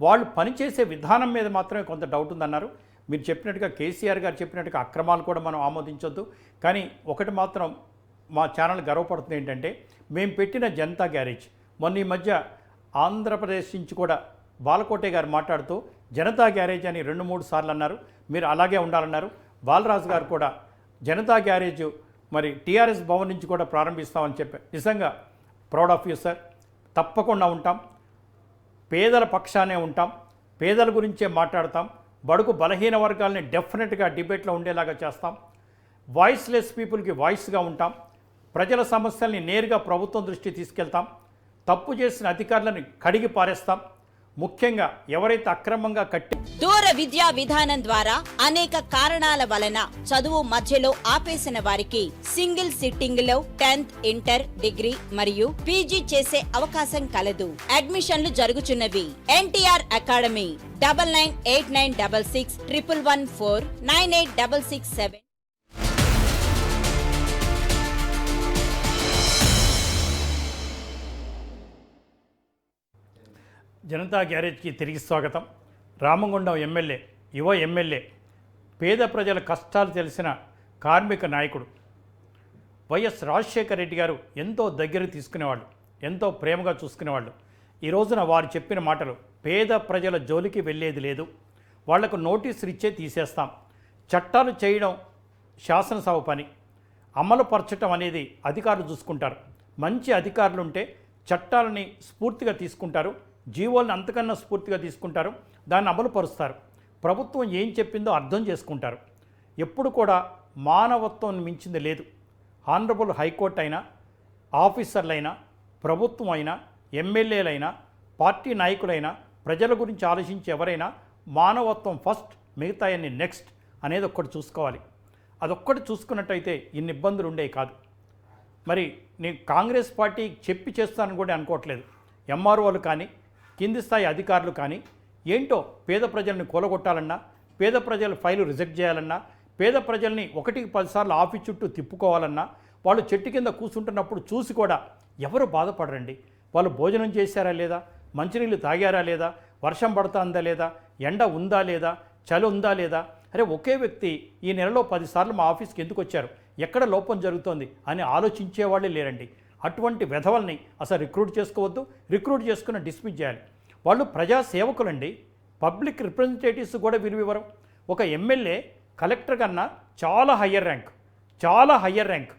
Speaker 1: వాళ్ళు పనిచేసే విధానం మీద మాత్రమే కొంత డౌట్ ఉందన్నారు. మీరు చెప్పినట్టుగా కేసీఆర్ గారు చెప్పినట్టుగా అక్రమాలు కూడా మనం ఆమోదించొద్దు. కానీ ఒకటి మాత్రం మా ఛానల్ గర్వపడుతుంది ఏంటంటే, మేము పెట్టిన జనతా గ్యారేజ్ మొన్న ఈ మధ్య ఆంధ్రప్రదేశ్ నుంచి కూడా బాలకోటే గారు మాట్లాడుతూ జనతా గ్యారేజ్ అని 2-3 సార్లు అన్నారు. మీరు అలాగే ఉండాలన్నారు. బాలరాజు గారు కూడా జనతా గ్యారేజ్ మరి టీఆర్ఎస్ భవన్ నుంచి కూడా ప్రారంభిస్తామని చెప్పారు. నిజంగా ప్రౌడ్ ఆఫ్ యూ సార్. తప్పకుండా ఉంటాం, పేదల పక్షానే ఉంటాం, పేదల గురించే మాట్లాడతాం, బడుగు బలహీన వర్గాలని డెఫినెట్గా డిబేట్లో ఉండేలాగా చేస్తాం, వాయిస్లెస్ పీపుల్కి వాయిస్గా ఉంటాం, ప్రజల సమస్యల్ని నేరుగా ప్రభుత్వం దృష్టికి తీసుకెళ్తాం, తప్పు చేసిన అధికారులను కడిగి పారేస్తాం, ముఖ్యంగా ఎవరైతే అక్రమంగా
Speaker 6: దూర విద్యా విధానం ద్వారా అనేక కారణాల వలన చదువు మధ్యలో ఆపేసిన వారికి సింగిల్ సిట్టింగ్ లో 10th ఇంటర్ డిగ్రీ మరియు పీజీ చేసే అవకాశం కలదు. అడ్మిషన్లు జరుగుచున్నవి. ఎన్టీఆర్ అకాడమీ 998966 111 98667.
Speaker 1: జనతా గ్యారేజ్కి తిరిగి స్వాగతం. రామగుండం ఎమ్మెల్యే, యువ ఎమ్మెల్యే, పేద ప్రజల కష్టాలు తెలిసిన కార్మిక నాయకుడు వైఎస్ రాజశేఖర రెడ్డి గారు ఎంతో దగ్గర తీసుకునేవాళ్ళు, ఎంతో ప్రేమగా చూసుకునేవాళ్ళు. ఈ రోజున వారు చెప్పిన మాటలు, పేద ప్రజల జోలికి వెళ్ళేది లేదు, వాళ్లకు నోటీసులు ఇచ్చే తీసేస్తాం, చట్టాలు చేయడం శాసనసభ పని, అమలు పరచడం అనేది అధికారులు చూసుకుంటారు, మంచి అధికారులు ఉంటే చట్టాలని స్ఫూర్తిగా తీసుకుంటారు, జీవోలను అంతకన్నా స్ఫూర్తిగా తీసుకుంటారు, దాన్ని అమలు పరుస్తారు, ప్రభుత్వం ఏం చెప్పిందో అర్థం చేసుకుంటారు. ఎప్పుడు కూడా మానవత్వం మించింది లేదు. హానరబుల్ హైకోర్టు అయినా, ఆఫీసర్లైనా, ప్రభుత్వం అయినా, ఎమ్మెల్యేలైనా, పార్టీ నాయకులైనా, ప్రజల గురించి ఆలోచించి ఎవరైనా మానవత్వం ఫస్ట్, మిగతాయన్ని నెక్స్ట్ అనేది ఒక్కటి చూసుకోవాలి. అదొక్కటి చూసుకున్నట్టయితే ఇన్ని ఇబ్బందులు ఉండేవి కాదు. మరి నేను కాంగ్రెస్ పార్టీ చెప్పి చేస్తానని కూడా అనుకోవట్లేదు. ఎంఆర్ఓలు కానీ, కింది స్థాయి అధికారులు కానీ ఏంటో పేద ప్రజల్ని కూలగొట్టాలన్నా, పేద ప్రజల ఫైలు రిజెక్ట్ చేయాలన్నా, పేద ప్రజల్ని 1కి 10 సార్లు ఆఫీస్ చుట్టూ తిప్పుకోవాలన్నా, వాళ్ళు చెట్టు కింద కూర్చుంటున్నప్పుడు చూసి కూడా ఎవరు బాధపడరండి. వాళ్ళు భోజనం చేశారా లేదా, మంచినీళ్ళు తాగారా లేదా, వర్షం పడుతుందా లేదా, ఎండ ఉందా లేదా, చలి ఉందా లేదా, అరే ఒకే వ్యక్తి ఈ నెలలో 10 సార్లు మా ఆఫీస్కి ఎందుకు వచ్చారు, ఎక్కడ లోపం జరుగుతోంది అని ఆలోచించేవాళ్ళే లేరండి. అటువంటి వెధవల్ని అసలు రిక్రూట్ చేసుకోవద్దు, రిక్రూట్ చేసుకుని డిస్మిస్ చేయాలి. వాళ్ళు ప్రజా సేవకులండి, పబ్లిక్ రిప్రజెంటేటివ్స్ కూడా విలువివ్వరు. ఒక ఎమ్మెల్యే కలెక్టర్ కన్నా చాలా హయ్యర్ ర్యాంక్.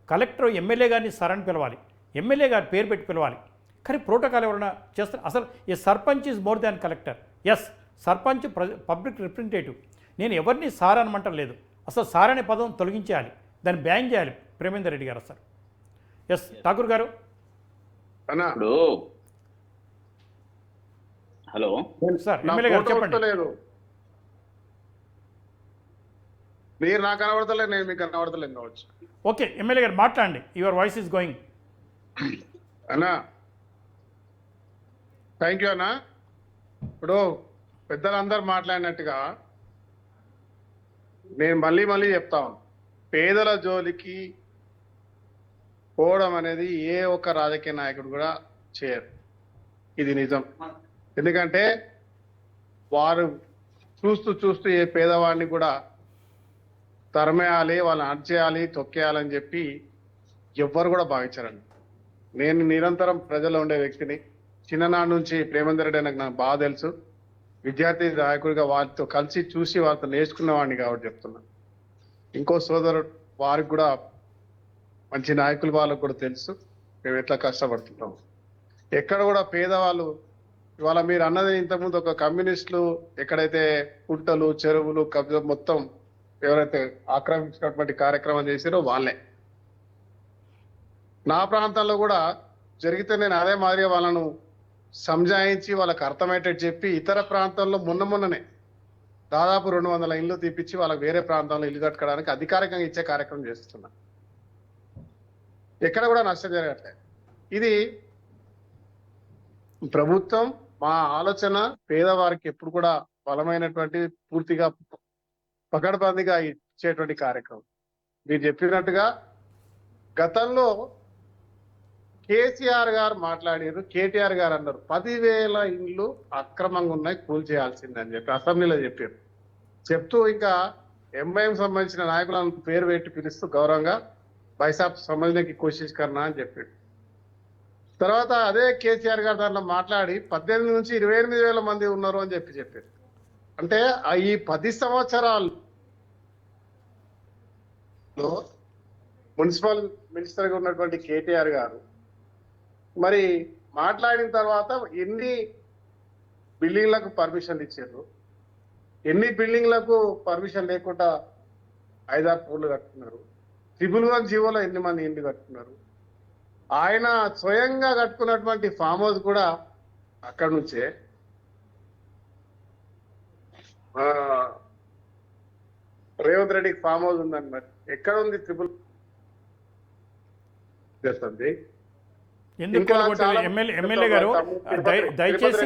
Speaker 1: కలెక్టర్ ఎమ్మెల్యే గారిని సార్ అని పిలవాలి, ఎమ్మెల్యే గారి పేరు పెట్టి పిలవాలి. కానీ ప్రోటోకాల్ ఎవరైనా చేస్తారు? అసలు ఈ sarpanch is more than collector. Yes, sarpanch public representative. నేను ఎవరిని సార్ అనమంటం లేదు, అసలు సార్ అనే పదం తొలగించేయాలి, దాన్ని బ్యాన్ చేయాలి ప్రేమేందర్ రెడ్డి గారు. సార్ ఎస్ ఠాకూర్ గారు.
Speaker 4: ఇప్పుడు హలో
Speaker 1: సార్, ఎమ్మెల్యే గారు చెప్పండి.
Speaker 2: మీరు నాకు కనబడతలేదు, నేను మీకు కనబడతలేదు కావచ్చు.
Speaker 1: ఓకే ఎమ్మెల్యే గారు మాట్లాడండి, యువర్ వాయిస్ ఈజ్ గోయింగ్.
Speaker 2: అన్నా థ్యాంక్ యూ అన్నా. ఇప్పుడు పెద్దలందరూ మాట్లాడినట్టుగా నేను మళ్ళీ చెప్తా ఉన్నాను, పేదల జోలికి పోవడం అనేది ఏ ఒక్క రాజకీయ నాయకుడు కూడా చేయరు. ఇది నిజం. ఎందుకంటే వారు చూస్తూ ఏ పేదవాడిని కూడా తరమేయాలి, వాళ్ళని అణచేయాలి, తొక్కేయాలని చెప్పి ఎవ్వరు కూడా భావించారండి. నేను నిరంతరం ప్రజల్లో ఉండే వ్యక్తిని. చిన్ననాటి నుంచి ప్రేమేందర్ రెడ్డి నాకు బాగా తెలుసు. విద్యార్థి నాయకుడిగా వారితో కలిసి చూసి వారితో నేర్చుకున్నవాడిని కాబట్టి చెప్తున్నా. ఇంకో సోదరుడు వారికి కూడా మంచి నాయకులు, వాళ్ళకు కూడా తెలుసు మేము ఎట్లా కష్టపడుతున్నాం. ఎక్కడ కూడా పేదవాళ్ళు ఇవాళ మీరు అన్నది ఇంతకుముందు ఒక కమ్యూనిస్టులు ఎక్కడైతే కుంటలు, చెరువులు, కబ్జా మొత్తం ఎవరైతే ఆక్రమించినటువంటి కార్యక్రమం చేశారో వాళ్ళే. నా ప్రాంతాల్లో కూడా జరిగితే నేను అదే మాదిరిగా వాళ్ళను సంజాయించి వాళ్ళకి అర్థమయ్యేటట్టు చెప్పి ఇతర ప్రాంతాల్లో మొన్ననే దాదాపు 200 ఇళ్ళు తీపిచ్చి వాళ్ళకి వేరే ప్రాంతంలో ఇల్లు కట్టుకోవడానికి అధికారికంగా ఇచ్చే కార్యక్రమం చేస్తున్నా. ఎక్కడ కూడా నష్టం జరగట్లేదు. ఇది ప్రభుత్వం మా ఆలోచన పేదవారికి ఎప్పుడు కూడా బలమైనటువంటి పూర్తిగా పకడ్బందీగా ఇచ్చేటువంటి కార్యక్రమం. మీరు చెప్పినట్టుగా గతంలో కేసీఆర్ గారు మాట్లాడారు, కేటీఆర్ గారు అన్నారు 10,000 ఇండ్లు అక్రమంగా ఉన్నాయి, కూల్చేయాల్సిందని చెప్పి అసెంబ్లీలో చెప్పారు. చెప్తూ ఇంకా ఎంఐఎం సంబంధించిన నాయకులను పేరు పెట్టి పిలుస్తూ గౌరవంగా బైసాబ్ సమజ్నేకి కోషిష్ కర్నా అని చెప్పాడు. తర్వాత అదే కేసీఆర్ గారు దాంట్లో మాట్లాడి 18 నుంచి 28,000 మంది ఉన్నారు అని చెప్పారు. అంటే ఈ 10 సంవత్సరాలు మున్సిపల్ మినిస్టర్గా ఉన్నటువంటి కేటీఆర్ గారు మరి మాట్లాడిన తర్వాత ఎన్ని బిల్డింగ్లకు పర్మిషన్ ఇచ్చారు, ఎన్ని బిల్డింగ్లకు పర్మిషన్ లేకుండా 5-6 ఫ్లోర్లు కట్టుకున్నారు, 111 జీవోలో ఎన్ని మంది ఇండ్లు కట్టుకున్నారు, ఆయన స్వయంగా కట్టుకున్నటువంటి ఫామ్ హౌస్ కూడా అక్కడి నుంచే రేవంత్ రెడ్డికి ఫామ్ హౌస్ ఉందని మరి ఎక్కడ ఉంది ట్రిపుల్ చేస్తుంది.
Speaker 1: ఎందుకు ఎమ్మెల్యే గారు దయచేసి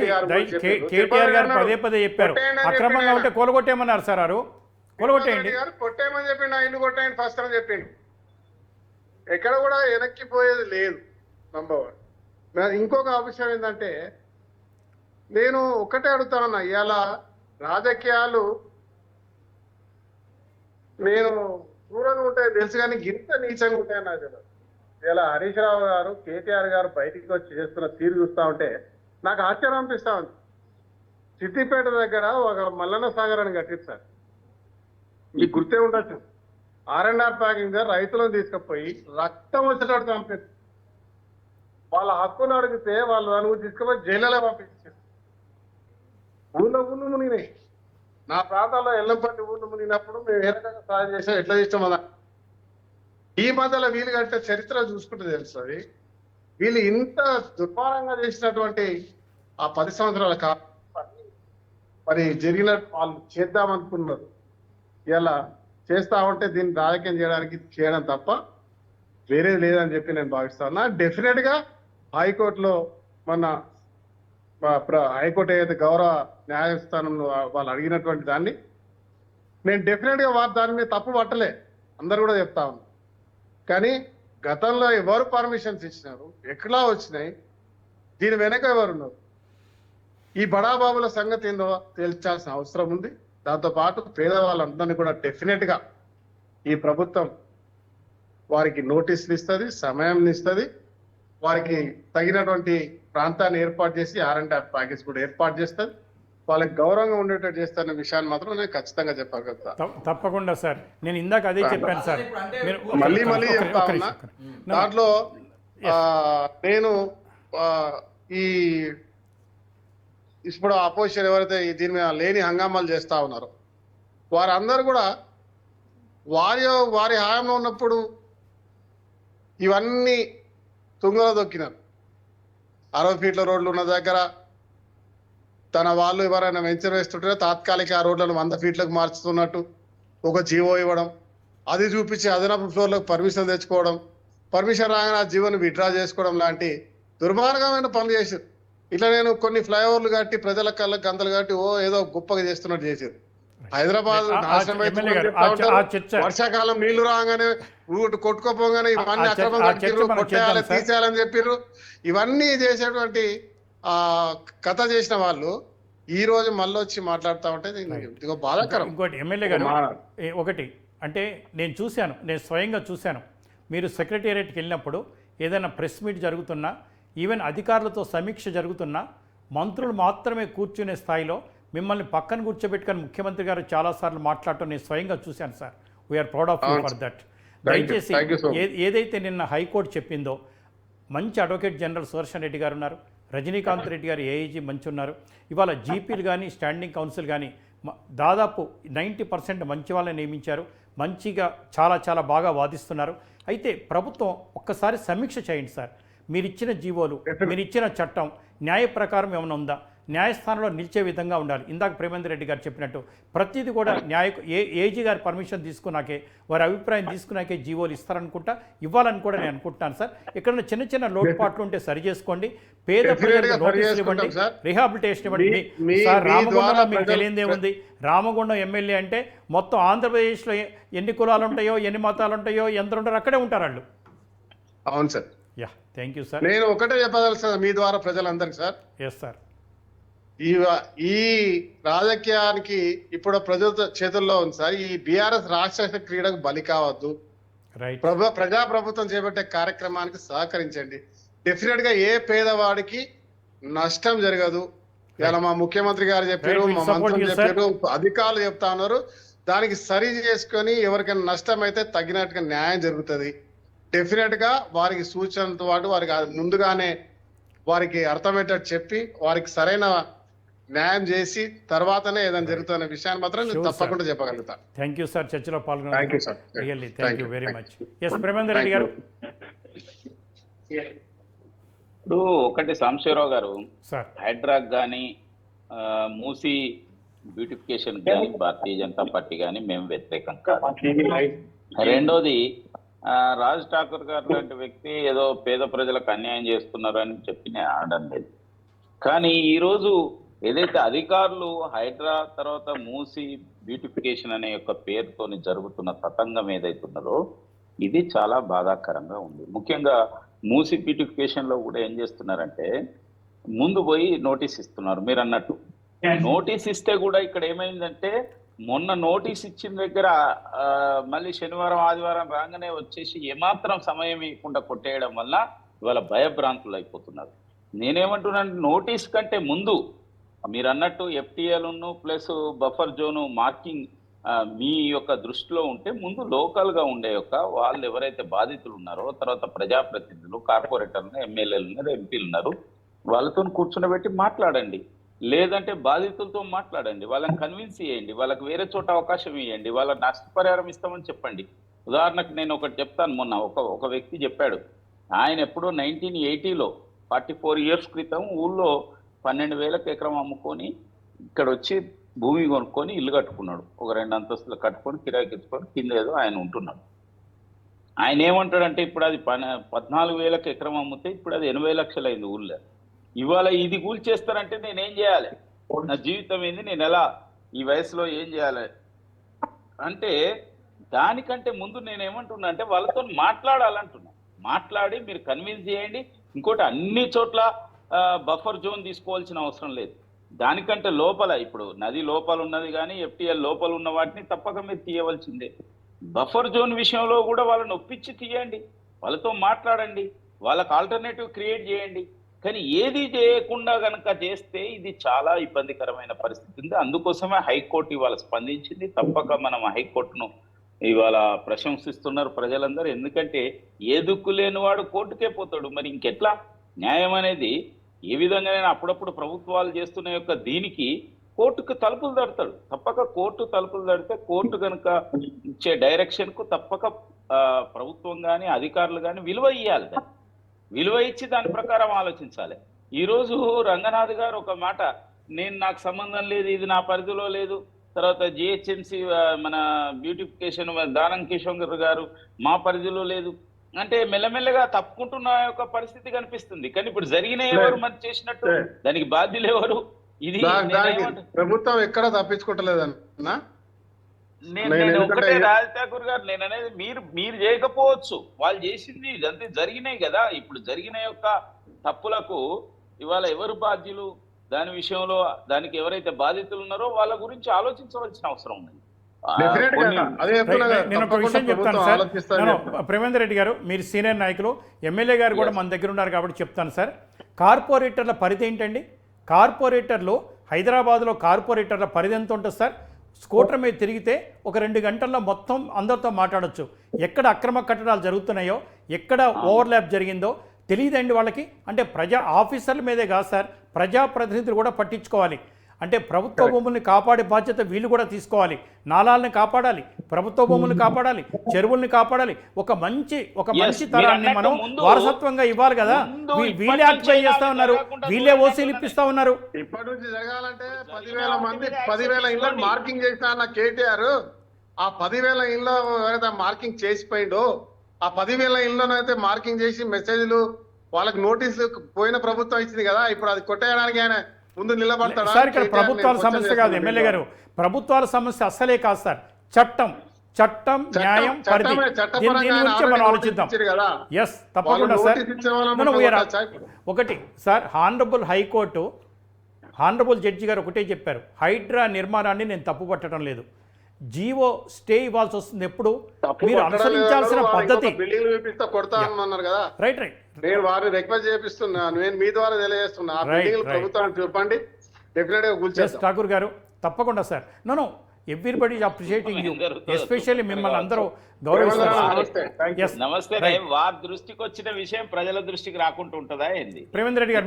Speaker 1: కేటీఆర్ గారు పదే చెప్పారు అక్రమంగా ఉంటే కూలగొట్టేయమన్నారు సార్. కూలగొట్టేయండి,
Speaker 2: కొట్టేయమని చెప్పిండు, ఇల్లు కొట్టేయండి ఫస్ట్ అని చెప్పిండు. ఎక్కడ కూడా వెనక్కిపోయేది లేదు. నంబర్ 1. ఇంకొక అంశం ఏంటంటే నేను ఒకటే అడుగుతా ఉన్నా, ఇవాళ రాజకీయాలు నేను దూరంగా ఉంటాయి తెలుసు కానీ గింత నీచంగా ఉంటాయని నాకు తెలియదు. ఇలా హరీష్ రావు గారు, కేటీఆర్ గారు బయటికి వచ్చి చేస్తున్న తీరు చూస్తా ఉంటే నాకు ఆశ్చర్యం అనిపిస్తా ఉంది. సిద్దిపేట దగ్గర ఒక మల్లన్న సాగర్ అని కట్టిస్తారు, మీకు గుర్తే ఉండొచ్చు. R&R ప్యాకింగ్ రైతులను తీసుకుపోయి రక్తం వచ్చేటట్టు చంపారు. వాళ్ళ హక్కును అడిగితే వాళ్ళు దాని తీసుకుపోయి జైల్లో పంపించారు. ఊళ్ళో మునిగినాయి. నా ప్రాంతాల్లో ఎల్లంపల్లి ఊళ్ళు మునిగినప్పుడు మేము ఏ రకంగా సాయం చేసాం, ఎట్లా చేస్తాం అదా. ఈ మధ్యలో వీళ్ళు కంటే చరిత్ర చూసుకుంటే తెలుస్తుంది. వీళ్ళు ఇంత దుర్మార్గంగా చేసినటువంటి ఆ 10 సంవత్సరాల కాలం మరి జరిగిన వాళ్ళు చేద్దామనుకున్నారు. ఇలా చేస్తా ఉంటే దీన్ని రాజకీయం చేయడం తప్ప వేరేది లేదని చెప్పి నేను భావిస్తా ఉన్నా. డెఫినెట్ గా హైకోర్టులో మన హైకోర్టు ఏదైతే గౌరవ న్యాయస్థానంలో వాళ్ళు అడిగినటువంటి దాన్ని నేను డెఫినెట్ గా వారు దాని మీద తప్పు పట్టలే, అందరు కూడా చెప్తా ఉన్నా. కానీ గతంలో ఎవరు పర్మిషన్స్ ఇచ్చినారు, ఎట్లా వచ్చినాయి, దీని వెనక ఎవరున్నారు, ఈ బడాబాబుల సంగతి ఏందో తేల్చాల్సిన అవసరం ఉంది. దాంతోపాటు పేదవాళ్ళందరినీ కూడా డెఫినెట్ గా ఈ ప్రభుత్వం వారికి నోటీసులు ఇస్తుంది, సమయం ఇస్తుంది, వారికి తగినటువంటి ప్రాంతాన్ని ఏర్పాటు చేసి R&R ప్యాకేజ్ కూడా ఏర్పాటు చేస్తుంది, వాళ్ళకి గౌరవంగా ఉండేటట్టు చేస్తున్న విషయాన్ని మాత్రం నేను ఖచ్చితంగా చెప్పగలుగుతా.
Speaker 1: తప్పకుండా సార్, నేను ఇందాక అదే చెప్పాను సార్.
Speaker 2: మళ్ళీ చెప్తా ఉన్నా. దాంట్లో నేను ఈ ఇప్పుడు అపోజిషన్ ఎవరైతే దీని మీద లేని హంగామాలు చేస్తా ఉన్నారో వారందరూ కూడా వారి హాయంలో ఉన్నప్పుడు ఇవన్నీ తుంగలో దొక్కినారు. 60 ఫీట్ల రోడ్లు ఉన్న దగ్గర తన వాళ్ళు ఎవరైనా వెంచర్ వేస్తుంటే తాత్కాలిక ఆ రోడ్లను 100 ఫీట్లకు మార్చుతున్నట్టు ఒక జీవో ఇవ్వడం, అది చూపించి అదనపు ఫ్లోర్లకు పర్మిషన్ తెచ్చుకోవడం, పర్మిషన్ రాగానే ఆ జీవోని విత్డ్రా చేసుకోవడం లాంటి దుర్మార్గమైన పనులు చేశారు. ఇట్లా నేను కొన్ని ఫ్లైఓవర్లు కట్టి ప్రజల కళ్ళకి గంతలు కట్టి ఏదో గొప్పగా చేస్తున్నట్టు చేశారు. హైదరాబాద్
Speaker 1: ఆ- ఆ
Speaker 2: నాశనం
Speaker 1: ఎమ్మెల్యే
Speaker 2: అవుతుందని
Speaker 1: గారు,
Speaker 2: చెప్తా
Speaker 1: ఆ
Speaker 2: ఉంటారు.
Speaker 1: చర్చ
Speaker 2: వర్షాకాలం నీళ్లు రాగానే ఊటి కొట్టుకోపోగానే ఇవన్నీ
Speaker 1: ఆ చర్చ-
Speaker 2: అక్రమం
Speaker 1: ఆ చర్చ
Speaker 2: కట్టిర్రు,
Speaker 1: మనం
Speaker 2: కొట్టేయాలి,
Speaker 1: చేద్దాం సార్.
Speaker 2: తీసేయాలని చెప్పిర్రు. ఇవన్నీ చేసేటువంటి ఆ కథ చేసిన వాళ్ళు ఈ రోజు మళ్ళీ వచ్చి మాట్లాడుతూ ఉంటే ఇదిగో బాధాకరం.
Speaker 1: ఇంకోటి ఎమ్మెల్యే గారు
Speaker 2: మా-
Speaker 1: ఒకటి అంటే నేను స్వయంగా చూశాను. మీరు సెక్రటేరియట్కి వెళ్ళినప్పుడు ఏదైనా ప్రెస్ మీట్ జరుగుతున్నా, ఈవెన్ అధికారులతో సమీక్ష జరుగుతున్నా, మంత్రులు మాత్రమే కూర్చునే స్థాయిలో మిమ్మల్ని పక్కన కూర్చోబెట్టుకొని ముఖ్యమంత్రి గారు చాలాసార్లు మాట్లాడటం నేను స్వయంగా చూశాను sir. We are proud of you for that. దయచేసి
Speaker 2: Thank you so much.
Speaker 1: ఏదైతే నిన్న హైకోర్టు చెప్పిందో, మంచి అడ్వకేట్ జనరల్ సుదర్శన్ రెడ్డి గారు ఉన్నారు, రజనీకాంత్ రెడ్డి గారు ఏఐజీ మంచి ఉన్నారు, ఇవాళ జీపీలు కానీ స్టాండింగ్ కౌన్సిల్ కానీ దాదాపు 90% మంచి వాళ్ళని నియమించారు, మంచిగా చాలా చాలా బాగా వాదిస్తున్నారు. అయితే ప్రభుత్వం ఒక్కసారి సమీక్ష చేయండి సార్. మీరిచ్చిన జీవోలు, మీరిచ్చిన చట్టం న్యాయ ప్రకారం ఏమైనా ఉందా, న్యాయస్థానంలో నిలిచే విధంగా ఉండాలి. ఇందాక ప్రేమేందర్ రెడ్డి గారు చెప్పినట్టు ప్రతిదీ కూడా ఏజీ గారి పర్మిషన్ తీసుకున్నాకే, వారి అభిప్రాయం తీసుకున్నాకే జీవోలు ఇస్తారనుకుంటా, ఇవ్వాలని కూడా నేను అనుకుంటాను సార్. ఎక్కడైనా చిన్న చిన్న లోటుపాట్లు ఉంటే సరి చేసుకోండి, పేద ప్రజలకు నోటీసులు ఇవ్వండి, రిహాబిలిటేషన్ ఇవ్వండి. సార్ రామగుండంలో మీకు తెలియదే ఉంది, రామగుండం ఎమ్మెల్యే అంటే మొత్తం ఆంధ్రప్రదేశ్లో ఎన్ని కులాలు ఉంటాయో, ఎన్ని మతాలు ఉంటాయో, ఎంత ఉంటారో అక్కడే ఉంటారు వాళ్ళు.
Speaker 2: అవును sir.
Speaker 1: Yeah, thank you sir.
Speaker 2: నేను ఒకటే చెప్పదలుచున్నా మీ ద్వారా ప్రజలందరికీ సార్,
Speaker 1: ఎస్ సార్.
Speaker 2: ఈ రాజకీయానికి ఇప్పుడు ప్రజల చేతుల్లో ఉంది సార్. ఈ బీఆర్ఎస్ రాక్షస క్రీడకు బలి కావద్దు.
Speaker 1: రైట్.
Speaker 2: ప్రజాప్రభుత్వం చేపట్టే కార్యక్రమానికి సహకరించండి. డెఫినెట్ గా ఏ పేదవాడికి నష్టం జరగదు. ఇలా మా ముఖ్యమంత్రి గారు చెప్పారు,
Speaker 1: Right,
Speaker 2: మా
Speaker 1: we'll support
Speaker 2: మంత్రులు
Speaker 1: you, sir.
Speaker 2: చెప్పారు, అధికారులు చెప్తా ఉన్నారు. దానికి సరి చేసుకొని ఎవరికైనా నష్టం అయితే తగినట్టుగా న్యాయం జరుగుతుంది. డెఫినెట్ గా వారికి సూచనలతో పాటు వారికి ముందుగానే వారికి అర్థమయ్యేటట్టు చెప్పి వారికి సరైన న్యాయం చేసి తర్వాతనే ఏదైనా జరుగుతున్న విషయాన్ని మాత్రం నేను
Speaker 1: Sure,
Speaker 2: తప్పకుండా చెప్పగలుగుతాను.
Speaker 1: థ్యాంక్ యూ సార్, చర్చలో
Speaker 2: Thank you,
Speaker 1: పాల్గొన్నారు.
Speaker 2: sir.
Speaker 1: Really
Speaker 2: Thank
Speaker 1: thank you
Speaker 2: you,
Speaker 1: very
Speaker 2: thank
Speaker 1: much. S Premender Reddy గారు.
Speaker 4: ఇప్పుడు ఒకటి సాంబశివరావు గారు,
Speaker 1: సార్
Speaker 4: హైడ్రాక్ కానీ మూసీ బ్యూటిఫికేషన్ కానీ భారతీయ జనతా పార్టీ కానీ మేము వ్యతిరేకం కాదు. రెండోది రాజ్ ఠాకూర్ గారు లాంటి వ్యక్తి ఏదో పేద ప్రజలకు అన్యాయం చేస్తున్నారు అని చెప్పి నేను అనడం లేదు. కానీ ఈరోజు ఏదైతే అధికారులు హైడ్రా తర్వాత మూసీ బ్యూటిఫికేషన్ అనే యొక్క పేరుతోని జరుగుతున్న తతంగం ఏదైతే ఉన్నదో ఇది చాలా బాధాకరంగా ఉంది. ముఖ్యంగా మూసీ బ్యూటిఫికేషన్ లో కూడా ఏం చేస్తున్నారంటే ముందు పోయి నోటీస్ ఇస్తున్నారు. మీరు అన్నట్టు నోటీస్ ఇస్తే కూడా ఇక్కడ ఏమైందంటే మొన్న నోటీస్ ఇచ్చిన దగ్గర మళ్ళీ శనివారం ఆదివారం రాగానే వచ్చేసి ఏమాత్రం సమయం ఇవ్వకుండా కొట్టేయడం వల్ల ఇవాళ భయభ్రాంతులు అయిపోతున్నారు. నేనేమంటున్నాను, నోటీస్ కంటే ముందు మీరు అన్నట్టు ఎఫ్టీఎల్ను ప్లస్ బఫర్ జోను మార్కింగ్ మీ యొక్క దృష్టిలో ఉంటే ముందు లోకల్గా ఉండే యొక్క వాళ్ళు ఎవరైతే బాధితులు ఉన్నారో, తర్వాత ప్రజాప్రతినిధులు, కార్పొరేటర్లు, ఎమ్మెల్యేలు ఉన్నారు, ఎంపీలు ఉన్నారు, వాళ్ళతో కూర్చునబెట్టి మాట్లాడండి. లేదంటే బాధితులతో మాట్లాడండి, వాళ్ళని కన్విన్స్ చేయండి, వాళ్ళకి వేరే చోట అవకాశం ఇవ్వండి, వాళ్ళ నష్టపరిహారం ఇస్తామని చెప్పండి. ఉదాహరణకు నేను ఒకటి చెప్తాను. మొన్న ఒక వ్యక్తి చెప్పాడు, ఆయన ఎప్పుడో 1980లో 44 years క్రితం ఊళ్ళో 12,000 ఎకరం అమ్ముకొని ఇక్కడ వచ్చి భూమి కొనుక్కొని ఇల్లు కట్టుకున్నాడు. ఒక 2 అంతస్తులు కట్టుకొని కిరాయికి ఇచ్చుకొని కింద ఏదో ఆయన ఉంటున్నాడు. ఆయన ఏమంటాడంటే ఇప్పుడు అది 14,000 ఎకరం అమ్మితే ఇప్పుడు అది 80 లక్షలు అయింది ఊళ్ళో. ఇవాళ ఇది కూల్చేస్తారంటే నేనేం చేయాలి, నా జీవితం ఏంది, నేను ఎలా ఈ వయసులో ఏం చేయాలి అంటే దానికంటే ముందు నేనేమంటున్నా అంటే వాళ్ళతో మాట్లాడాలంటున్నా. మాట్లాడి మీరు కన్విన్స్ చేయండి. ఇంకోటి అన్ని చోట్ల బఫర్ జోన్ తీసుకోవాల్సిన అవసరం లేదు. దానికంటే లోపల ఇప్పుడు నది లోపల ఉన్నది కానీ ఎఫ్టీఎల్ లోపల ఉన్న వాటిని తప్పక మీరు తీయవలసిందే. బఫర్ జోన్ విషయంలో కూడా వాళ్ళని ఒప్పించి తీయండి, వాళ్ళతో మాట్లాడండి, వాళ్ళకి ఆల్టర్నేటివ్ క్రియేట్ చేయండి. కానీ ఏది చేయకుండా కనుక చేస్తే ఇది చాలా ఇబ్బందికరమైన పరిస్థితి ఉంది. అందుకోసమే హైకోర్టు ఇవాళ స్పందించింది. తప్పక మనం హైకోర్టును ఇవాళ ప్రశంసిస్తున్నారు ప్రజలందరూ. ఎందుకంటే ఏ దుక్కు లేనివాడు కోర్టుకే పోతాడు. మరి ఇంకెట్లా న్యాయం అనేది ఏ విధంగానైనా అప్పుడప్పుడు ప్రభుత్వాలు చేస్తున్న యొక్క దీనికి కోర్టుకు తలుపులు తడతాడు. తప్పక కోర్టు తలుపులు తడితే కోర్టు కనుక ఇచ్చే డైరెక్షన్కు తప్పక ప్రభుత్వం కానీ అధికారులు కానీ విలువ ఇవ్వాలి. విలువ ఇచ్చి దాని ప్రకారం ఆలోచించాలి. ఈరోజు రంగనాథ్ గారు ఒక మాట, నాకు సంబంధం లేదు, ఇది నా పరిధిలో లేదు. తర్వాత జిహెచ్ఎంసీ మన బ్యూటిఫికేషన్ దానం కిషోర్ గారు మా పరిధిలో లేదు అంటే మెల్లమెల్లగా తప్పుకుంటున్న యొక్క పరిస్థితి కనిపిస్తుంది. కానీ ఇప్పుడు జరిగిన ఎవరు మరి చేసినట్టు దానికి బాధ్యులు ఎవరు? ఇది
Speaker 2: ప్రభుత్వం ఎక్కడ తప్పించుకోవట్లేదన్నా. నేను
Speaker 4: నేను
Speaker 2: ఎందుకంటే
Speaker 4: ఒకటే రాజ్ ఠాకూర్ గారు, నేను అనేది మీరు చేయకపోవచ్చు, వాళ్ళు చేసింది ఇదంతా జరిగినాయి కదా. ఇప్పుడు జరిగిన యొక్క తప్పులకు ఇవాళ ఎవరు బాధ్యులు, దాని విషయంలో దానికి ఎవరైతే బాధితులు ఉన్నారో వాళ్ళ గురించి ఆలోచించవలసిన అవసరం ఉంది.
Speaker 2: డెఫినెట్ గా అదే చెప్తున్నా కదా,
Speaker 1: నేను ఒక
Speaker 2: తప్పకుండా
Speaker 1: విషయం చెప్తాను
Speaker 2: ప్రభుత్వం
Speaker 1: సార్.
Speaker 2: ఆలోచిస్తారని
Speaker 1: నేను
Speaker 2: చెప్తున్నా.
Speaker 1: ప్రేమేందర్ రెడ్డి గారు, మీరు సీనియర్ నాయకులు, ఎమ్మెల్యే గారు కూడా మన దగ్గర ఉన్నారు కాబట్టి చెప్తాను సార్. కార్పొరేటర్ల పరిధి ఏంటండి? కార్పొరేటర్లు హైదరాబాద్లో కార్పొరేటర్ల పరిధి ఎంత ఉంటుంది సార్? స్కూటర్ మీద తిరిగితే ఒక 2 గంటల్లో మొత్తం అందరితో మాట్లాడొచ్చు. ఎక్కడ అక్రమ కట్టడాలు జరుగుతున్నాయో, ఎక్కడ ఓవర్లాప్ జరిగిందో తెలియదండి వాళ్ళకి. అంటే ప్రజా ఆఫీసర్ల మీదే కాదు సార్, ప్రజాప్రతినిధులు కూడా పట్టించుకోవాలి. అంటే ప్రభుత్వ భూముల్ని కాపాడే బాధ్యత వీళ్ళు కూడా తీసుకోవాలి. నాలాలను కాపాడాలి, ప్రభుత్వ భూముల్ని కాపాడాలి, చెరువుల్ని కాపాడాలి. ఒక మంచి తరాన్ని మనం వారసత్వంగా ఇవ్వాలి కదా. వీళ్ళే ఆక్యుపై చేస్తా ఉన్నారు, వీళ్ళే ఓసీలు ఇప్పిస్తా ఉన్నారు.
Speaker 2: ఇప్పటి నుంచి జరగాలంటే 10,000 మంది 10,000 ఇళ్ళని మార్కింగ్ చేస్తా అన్న కేటీఆర్, ఆ 10,000 ఇళ్ళ ఎవరైతే మార్కింగ్ చేసిపోయిండో, ఆ 10,000 ఇళ్ళనైతే మార్కింగ్ చేసి మెసేజ్లు వాళ్ళకి నోటీసులు పోయిన ప్రభుత్వం ఇచ్చింది కదా, ఇప్పుడు అది కొట్టేయడానికి ఆయన ముందు నిలబడతాడా?
Speaker 1: సార్ ఇక్కడ ప్రభుత్వాల సమస్య కాదు ఎమ్మెల్యే గారు, ప్రభుత్వాల సమస్య అస్సలే కాదు సార్. చట్టం న్యాయం పరిధి, దీని గురించి మనం ఆలోచిద్దాం. ఎస్ తప్పకుండా సార్. ఒకటి sir, honourable high court honourable judge గారు ఒకటే చెప్పారు, హైడ్రా నిర్మాణాన్ని నేను తప్పు పట్టడం లేదు, జీవో స్టే ఇవ్వాల్సి వస్తుంది. ఎప్పుడు మీరు అనుసరించాల్సిన పద్ధతి. రైట్
Speaker 2: నేను వారిని రిక్వెస్ట్ చేపిస్తున్నా, నేను మీ ద్వారా తెలియజేస్తున్నా, ప్రభుత్వానికి చెప్పండి, డెఫినెట్ గా కూల్చేస్తాం.
Speaker 1: ఠాకూర్ గారు తప్పకుండా sir. No everybody is appreciating you, especially మిమ్మల్ని అందరూ గౌరవిస్తారు.
Speaker 4: నమస్తే. వారి దృష్టికి వచ్చిన విషయం ప్రజల దృష్టికి రాకుండా ఉంటుందా ఏంది?
Speaker 1: ప్రేమేందర్ రెడ్డి గారు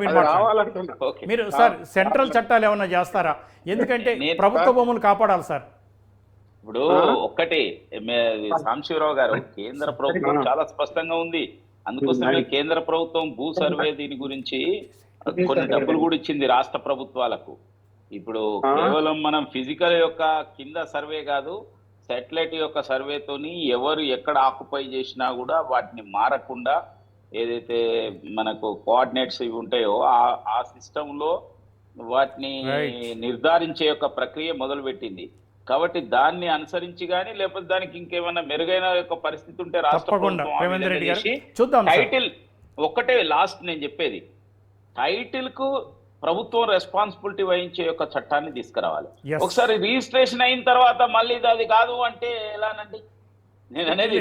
Speaker 1: మీరు సార్ సెంట్రల్ చట్టాలు ఏమన్నా చేస్తారా? ఎందుకంటే ప్రభుత్వ భూములు కాపాడాలి సార్.
Speaker 4: ఇప్పుడు ఒక్కటి సాంబశివరావు గారు, కేంద్ర ప్రభుత్వం చాలా స్పష్టంగా ఉంది. అందుకోసమే కేంద్ర ప్రభుత్వం భూ సర్వే దీని గురించి కొన్ని డబ్బులు కూడా ఇచ్చింది రాష్ట్ర ప్రభుత్వాలకు. ఇప్పుడు కేవలం మనం ఫిజికల్ యొక్క కింద సర్వే కాదు, శాటిలైట్ యొక్క సర్వేతోని ఎవరు ఎక్కడ ఆక్యుపై చేసినా కూడా వాటిని మారకుండా ఏదైతే మనకు కోఆర్డినేట్స్ ఇవి ఉంటాయో ఆ సిస్టంలో వాటిని నిర్ధారించే యొక్క ప్రక్రియ మొదలుపెట్టింది. కాబట్టి దాన్ని అనుసరించి కానీ లేకపోతే దానికి ఇంకేమైనా మెరుగైన యొక్క పరిస్థితి ఉంటే రాష్ట్ర ప్రభుత్వం టైటిల్ ఒక్కటే లాస్ట్ నేను చెప్పేది, టైటిల్ కు ప్రభుత్వం రెస్పాన్సిబిలిటీ వహించే యొక్క చట్టాన్ని తీసుకురావాలి. ఒకసారి రిజిస్ట్రేషన్ అయిన తర్వాత మళ్ళీ అది కాదు అంటే ఎలానండి? నేను అనేది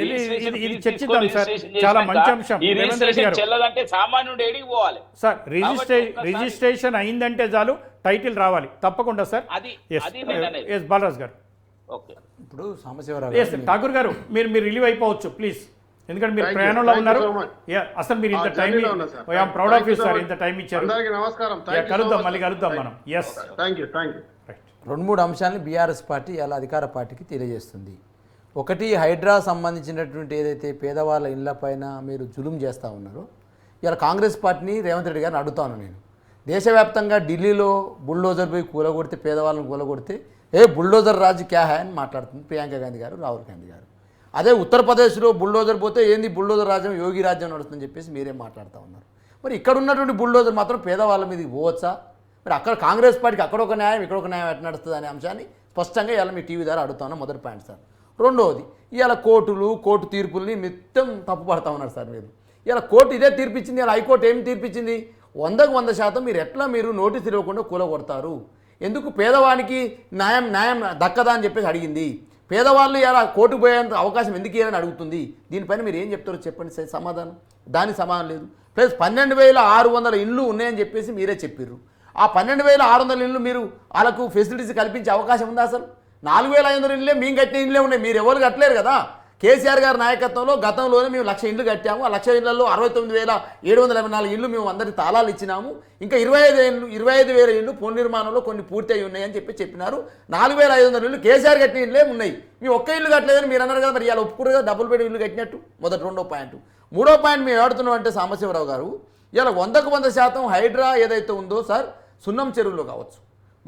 Speaker 4: చెల్లదంటే సామాన్యుడు ఏడికి పోవాలి
Speaker 1: సార్? రిజిస్ట్రేషన్ అయిందంటే చాలు, టైటిల్ రావాలి తప్పకుండా సార్.
Speaker 4: అది
Speaker 1: బాలరాజ్ గారు.
Speaker 5: ఇప్పుడు సాంబశివరావు
Speaker 1: ఠాకూర్ గారు మీరు రిలీవ్ అయిపోవచ్చు ప్లీజ్, ఎందుకంటే మీరు ప్రయాణంలో ఉన్నారు. అసలు మీరు ఇంత time, I'm proud of you sir, ఇంత టైం ఇచ్చారు. కలుద్దాం, మళ్ళీ కలుద్దాం మనం. ఎస్,
Speaker 5: 2-3 అంశాలను బీఆర్ఎస్ పార్టీ ఇలా అధికార పార్టీకి తెలియజేస్తుంది. ఒకటి, హైడ్రా సంబంధించినటువంటి ఏదైతే పేదవాళ్ళ ఇళ్ల పైన మీరు జులుం చేస్తూ ఉన్నారో, ఇలా కాంగ్రెస్ పార్టీని రేవంత్ రెడ్డి గారిని అడుగుతాను నేను. దేశవ్యాప్తంగా ఢిల్లీలో బుల్డోజర్ పోయి కూలగొడితే, పేదవాళ్ళని కూలగొడితే బుల్డోజర్ రాజు క్యా హై అని మాట్లాడుతుంది ప్రియాంక గాంధీ గారు, రాహుల్ గాంధీ గారు. అదే ఉత్తరప్రదేశ్లో బుల్డోజర్ పోతే ఏంది బుల్డోజర్ రాజ్యం, యోగి రాజ్యం నడుస్తుందని చెప్పేసి మీరేం మాట్లాడుతూ ఉన్నారు. మరి ఇక్కడ ఉన్నటువంటి బుల్డోజర్ మాత్రం పేదవాళ్ళ మీదకి పోవచ్చా? మరి అక్కడ కాంగ్రెస్ పార్టీకి అక్కడ ఒక న్యాయం ఇక్కడ ఒక న్యాయం ఎట్లా నడుస్తుంది అనే అంశాన్ని స్పష్టంగా ఇలా మీ టీవీ ద్వారా అడుగుతాను. మొదటి పాయింట్ సార్. రెండవది, ఇవాళ కోర్టు తీర్పుల్ని నిత్యం తప్పుపడతా ఉన్నారు సార్ మీరు. ఇలా కోర్టు ఇదే తీర్పిచ్చింది, ఇలా హైకోర్టు ఏం తీర్పిచ్చింది? 100కు 100% మీరు ఎట్లా మీరు నోటీస్ ఇవ్వకుండా కూలగొడతారు? ఎందుకు పేదవానికి న్యాయం దక్కదా అని చెప్పేసి అడిగింది. పేదవాళ్ళు ఇలా కోర్టుకు పోయేంత అవకాశం ఎందుకు ఇవ్వాలని అడుగుతుంది. దీనిపైన మీరు ఏం చెప్తారో చెప్పండి సమాధానం. దానికి సమాధానం లేదు. ప్లస్ 12,600 ఇళ్ళు ఉన్నాయని చెప్పేసి మీరే చెప్పారు. ఆ 12,600 ఇళ్ళు మీరు వాళ్ళకు ఫెసిలిటీస్ కల్పించే అవకాశం ఉందా? అసలు 4,500 ఇళ్ళే మేము కట్టిన ఇళ్ళే ఉన్నాయి, మీరు ఎవరు కట్టలేరు కదా. కేసీఆర్ గారి నాయకత్వంలో గతంలోనే మేము 1,00,000 ఇళ్ళు కట్టాము. ఆ 1,00,000 ఇళ్లలో 69,784 ఇళ్ళు మేము అందరికి తాళాలు ఇచ్చినాము. ఇంకా 25,000 ఇళ్ళు పునర్నిర్మాణంలో కొన్ని పూర్తి అయి ఉన్నాయని చెప్పినారు. 4,500 ఇళ్ళు కేసీఆర్ కట్టిన ఇళ్ళే ఉన్నాయి. మేము ఒక్క ఇల్లు కట్టలేదని మీరు అన్నారు కదా. మరి ఇలా ఒప్పుకోరు కదా డబుల్ బెడ్ ఇల్లు కట్టినట్టు. మొదటి 2వ పాయింట్. 3వ పాయింట్ మేము ఏడుతున్నాం అంటే సాంబశివరావు గారు, ఇలా 100కు 100% హైడ్రా ఏదైతే ఉందో సార్, సున్నం చెరువులో కావచ్చు,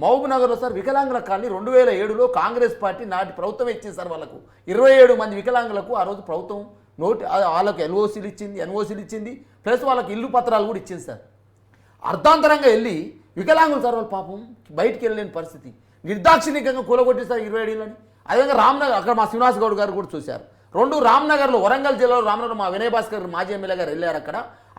Speaker 5: మహబూబ్ నగర్లో సార్ వికలాంగుల కాలనీ 2007లో కాంగ్రెస్ పార్టీ నాటి ప్రభుత్వం ఇచ్చింది సార్. వాళ్ళకు 27 మంది వికలాంగులకు ఆ రోజు ప్రభుత్వం వాళ్ళకు ఎన్ఓసీలు ఇచ్చింది, ప్లస్ వాళ్ళకి ఇల్లు పత్రాలు కూడా ఇచ్చింది సార్. అర్ధాంతరంగా వెళ్ళి వికలాంగులు సార్ వాళ్ళు పాపం బయటికి వెళ్ళలేని పరిస్థితి, నిర్దాక్షిణ్యంగా కూలగొట్టి సార్ 27 ఇళ్ళని. అదేవిధంగా రామ్నగర్ అక్కడ మా శ్రీనివాస్ గౌడ్ గారు కూడా చూశారు. 2 రామ్నగర్లో, వరంగల్ జిల్లాలో రామ్నగర్ మా వినయ్ భాస్కర్ మాజీ ఎమ్మెల్యే గారు వెళ్ళారు.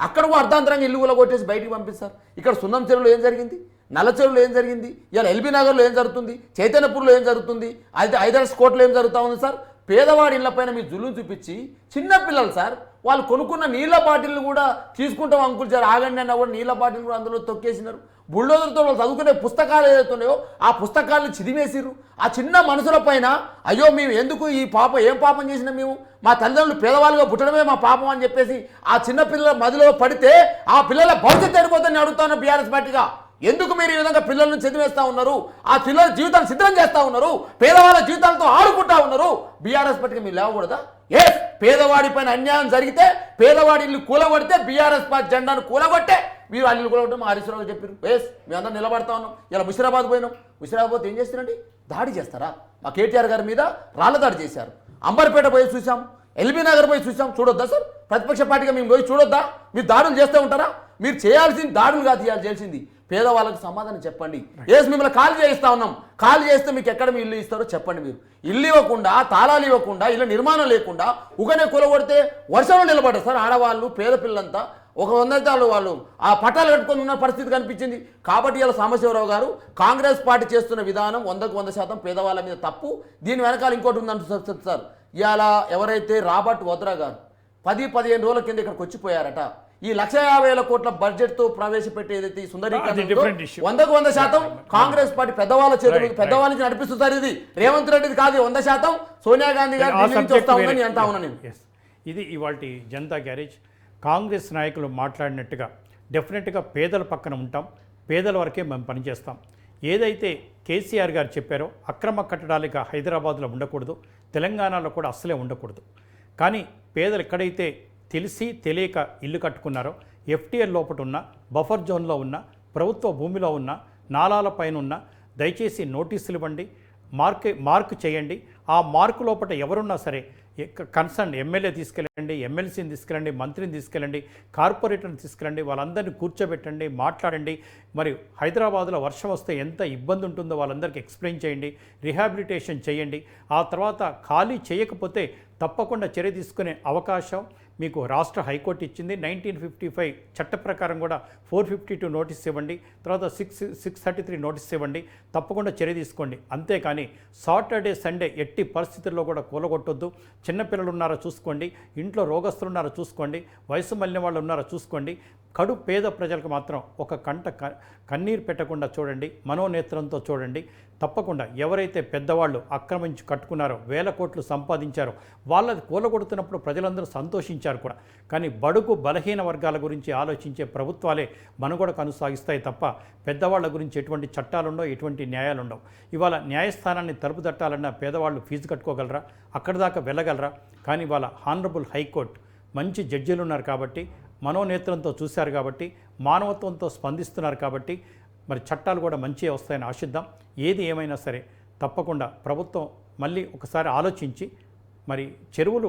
Speaker 5: అక్కడ కూడా అర్ధాంతరంగా ఇల్లు కూడా కొట్టేసి బయటికి పంపిస్తారు. ఇక్కడ సున్నం చెరువులో ఏం జరిగింది, నల్ల చెరువులో ఏం జరిగింది, ఇలా ఎల్బీ నగర్లో ఏం జరుగుతుంది, చైతన్యపూర్లో ఏం జరుగుతుంది, అయితే ఐదర్స్ కోర్టులో ఏం జరుగుతూ ఉంది సార్. పేదవాడి ఇళ్లపైన మీరు జులుం చూపించి చిన్నపిల్లలు సార్ వాళ్ళు కొనుక్కున్న నీళ్ళ బాటిల్ని కూడా తీసుకుంటాం అంకుల్ సార్ ఆగండి అన్నా కూడా నీళ్ళ బాటిల్ కూడా అందులో తొక్కేసినారు. బుల్డోజర్తో వాళ్ళు చదువుకునే పుస్తకాలు ఏదైతే ఉన్నాయో ఆ పుస్తకాలను చిదిమేసిర్రు. ఆ చిన్న మనుషుల పైన అయ్యో మేము ఎందుకు ఈ పాపం ఏం పాపం చేసినా మేము మా తల్లిదండ్రులు పేదవాళ్ళుగా పుట్టడమే మా పాపం అని చెప్పేసి ఆ చిన్న పిల్లల మదిలో పడితే ఆ పిల్లల భవిష్యత్తు ఎడిపోతుందని అడుగుతాను బీఆర్ఎస్ పార్టీగా. ఎందుకు మీరు ఈ విధంగా పిల్లలను చదివేస్తా ఉన్నారు, ఆ పిల్లల జీవితాన్ని సిద్ధం చేస్తా ఉన్నారు, పేదవాళ్ళ జీవితాలతో ఆడుకుంటా ఉన్నారు. బీఆర్ఎస్ పార్టీకి మీరు లేవకూడదా? పేదవాడి పైన అన్యాయం జరిగితే పేదవాడి ఇల్లు కూలగొడితే బీఆర్ఎస్ పార్టీ జెండాను కూలగొట్టే మీరు అల్లు కూలగొట్టడం మా హరీశ్రావు చెప్పారు. మేమందరం నిలబడతా ఉన్నాం. ఇలా ముషిరాబాద్ పోయినాం. ముషిరాబాద్ ఏం చేస్తారండి, దాడి చేస్తారా? మా కేటీఆర్ గారి మీద రాళ్ల దాడి చేశారు. అంబర్పేట పోయి చూసాం, ఎల్బీ నగర్ పోయి చూసాం. చూడొద్దా సార్? ప్రతిపక్ష పార్టీగా మేము పోయి చూడొద్దా? మీరు దాడులు చేస్తూ ఉంటారా? మీరు చేయాల్సింది దాడులు కాదు, చేయాల్సింది పేదవాళ్ళకు సమాధానం చెప్పండి. మిమ్మల్ని ఖాళీ చేయిస్తా ఉన్నాం, ఖాళీ చేస్తే మీకు ఎక్కడ మీ ఇల్లు ఇస్తారో చెప్పండి. మీరు ఇల్లు ఇవ్వకుండా, తాళాలు ఇవ్వకుండా, ఇల్లు నిర్మాణం లేకుండా ఉగనే కూలగొడితే వర్షంలో నిలబడ్డారు సార్ ఆడవాళ్ళు, పేద పిల్లలంతా. 100 వాళ్ళు ఆ పట్టాలు కట్టుకొని ఉన్న పరిస్థితి కనిపించింది. కాబట్టి ఇలా సాంబశివరావు గారు కాంగ్రెస్ పార్టీ చేస్తున్న విధానం 100% పేదవాళ్ళ మీద తప్పు. దీని వెనకాల ఇంకోటి ఉందంటే సార్, ఇవాళ ఎవరైతే రాబర్ట్ వద్రా గారు 10-15 రోజుల కింద ఇక్కడికి వచ్చిపోయారట. ఈ 150,000 కోట్ల బడ్జెట్తో ప్రవేశపెట్టే ఏదైతే ఈ సుందరీకరణ 100% కాంగ్రెస్ పార్టీ పెద్దవాళ్ళ చేతులు పెద్దవాళ్ళ నుంచి నడిపిస్తున్నారు. ఇది రేవంత్ రెడ్డిది కాదు, 100% సోనియా గాంధీ గారు వస్తా ఉందని అంటా ఉన్నాను.
Speaker 1: ఇది ఇవాల్టి జనతా గ్యారేజ్. కాంగ్రెస్ నాయకులు మాట్లాడినట్టుగా డెఫినెట్గా పేదల పక్కన ఉంటాం, పేదల వరకే మేము పనిచేస్తాం. ఏదైతే కేసీఆర్ గారు చెప్పారో అక్రమ కట్టడాలుగా హైదరాబాద్లో ఉండకూడదు, తెలంగాణలో కూడా అస్సలే ఉండకూడదు. కానీ పేదలు ఎక్కడైతే తెలిసి తెలియక ఇల్లు కట్టుకున్నారో, ఎఫ్టీఎల్ లోపల ఉన్న, బఫర్ జోన్లో ఉన్న, ప్రభుత్వ భూమిలో ఉన్న, నాలాల పైన ఉన్న, దయచేసి నోటీసులు ఇవ్వండి, మార్క్ చేయండి. ఆ మార్కు లోపల ఎవరున్నా సరే కన్సర్న్ ఎమ్మెల్యే తీసుకెళ్ళండి, ఎమ్మెల్సీని తీసుకెళ్ళండి, మంత్రిని తీసుకెళ్ళండి, కార్పొరేటర్ని తీసుకెళ్ళండి, వాళ్ళందరినీ కూర్చోబెట్టండి, మాట్లాడండి. మరి హైదరాబాద్లో వర్షం వస్తే ఎంత ఇబ్బంది ఉంటుందో వాళ్ళందరికీ ఎక్స్ప్లెయిన్ చేయండి, రిహాబిలిటేషన్ చేయండి. ఆ తర్వాత ఖాళీ చేయకపోతే తప్పకుండా చర్య తీసుకునే అవకాశం మీకు రాష్ట్ర హైకోర్టు ఇచ్చింది. 1955 చట్ట ప్రకారం కూడా 452 నోటీస్ ఇవ్వండి, తర్వాత 633 నోటీస్ ఇవ్వండి, తప్పకుండా చర్య తీసుకోండి. అంతేకాని సాటర్డే సండే ఎట్టి పరిస్థితుల్లో కూడా కూలగొట్టొద్దు. చిన్నపిల్లలు ఉన్నారో చూసుకోండి, ఇంట్లో రోగస్తులు ఉన్నారో చూసుకోండి, వయసు మళ్ళిన వాళ్ళు ఉన్నారో చూసుకోండి. కడు పేద ప్రజలకు మాత్రం ఒక కన్నీరు పెట్టకుండా చూడండి, మనోనేత్రంతో చూడండి. తప్పకుండా ఎవరైతే పెద్దవాళ్ళు ఆక్రమించి కట్టుకున్నారో, 1000 కోట్లు సంపాదించారో వాళ్ళది కూలగొడుతున్నప్పుడు ప్రజలందరూ సంతోషించారు కూడా. కానీ బడుగు బలహీన వర్గాల గురించి ఆలోచించే ప్రభుత్వాలే మనుగడ కొనసాగిస్తాయి తప్ప పెద్దవాళ్ళ గురించి ఎటువంటి చట్టాలుండవు, ఎటువంటి న్యాయాలుండవు. ఇవాళ న్యాయస్థానాన్ని తలుపు తట్టాలన్నా పేదవాళ్ళు ఫీజు కట్టుకోగలరా? అక్కడి దాకా వెళ్ళగలరా? కానీ వాళ్ళ హానరబుల్ హైకోర్టు మంచి జడ్జీలు ఉన్నారు కాబట్టి, మనోనేత్రంతో చూశారు కాబట్టి, మానవత్వంతో స్పందిస్తున్నారు కాబట్టి మరి చట్టాలు కూడా మంచిగా వస్తాయని ఆశిద్దాం. ఏది ఏమైనా సరే తప్పకుండా ప్రభుత్వం మళ్ళీ ఒకసారి ఆలోచించి మరి చెరువులు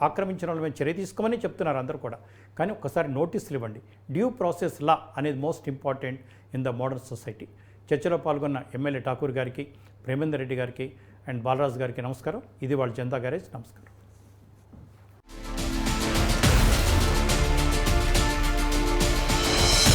Speaker 1: ఆక్రమించిన వాళ్ళ మీద చర్య తీసుకోమని చెప్తున్నారు అందరూ కూడా. కానీ ఒకసారి నోటీసులు ఇవ్వండి. డ్యూ ప్రాసెస్ లా అనేది most important in the modern society. చర్చలో పాల్గొన్న ఎమ్మెల్యే ఠాకూర్ గారికి, ప్రేమేందర్ రెడ్డి గారికి అండ్ బాలరాజు గారికి నమస్కారం. ఇది వాళ్ళ జనతా గ్యారేజ్. నమస్కారం.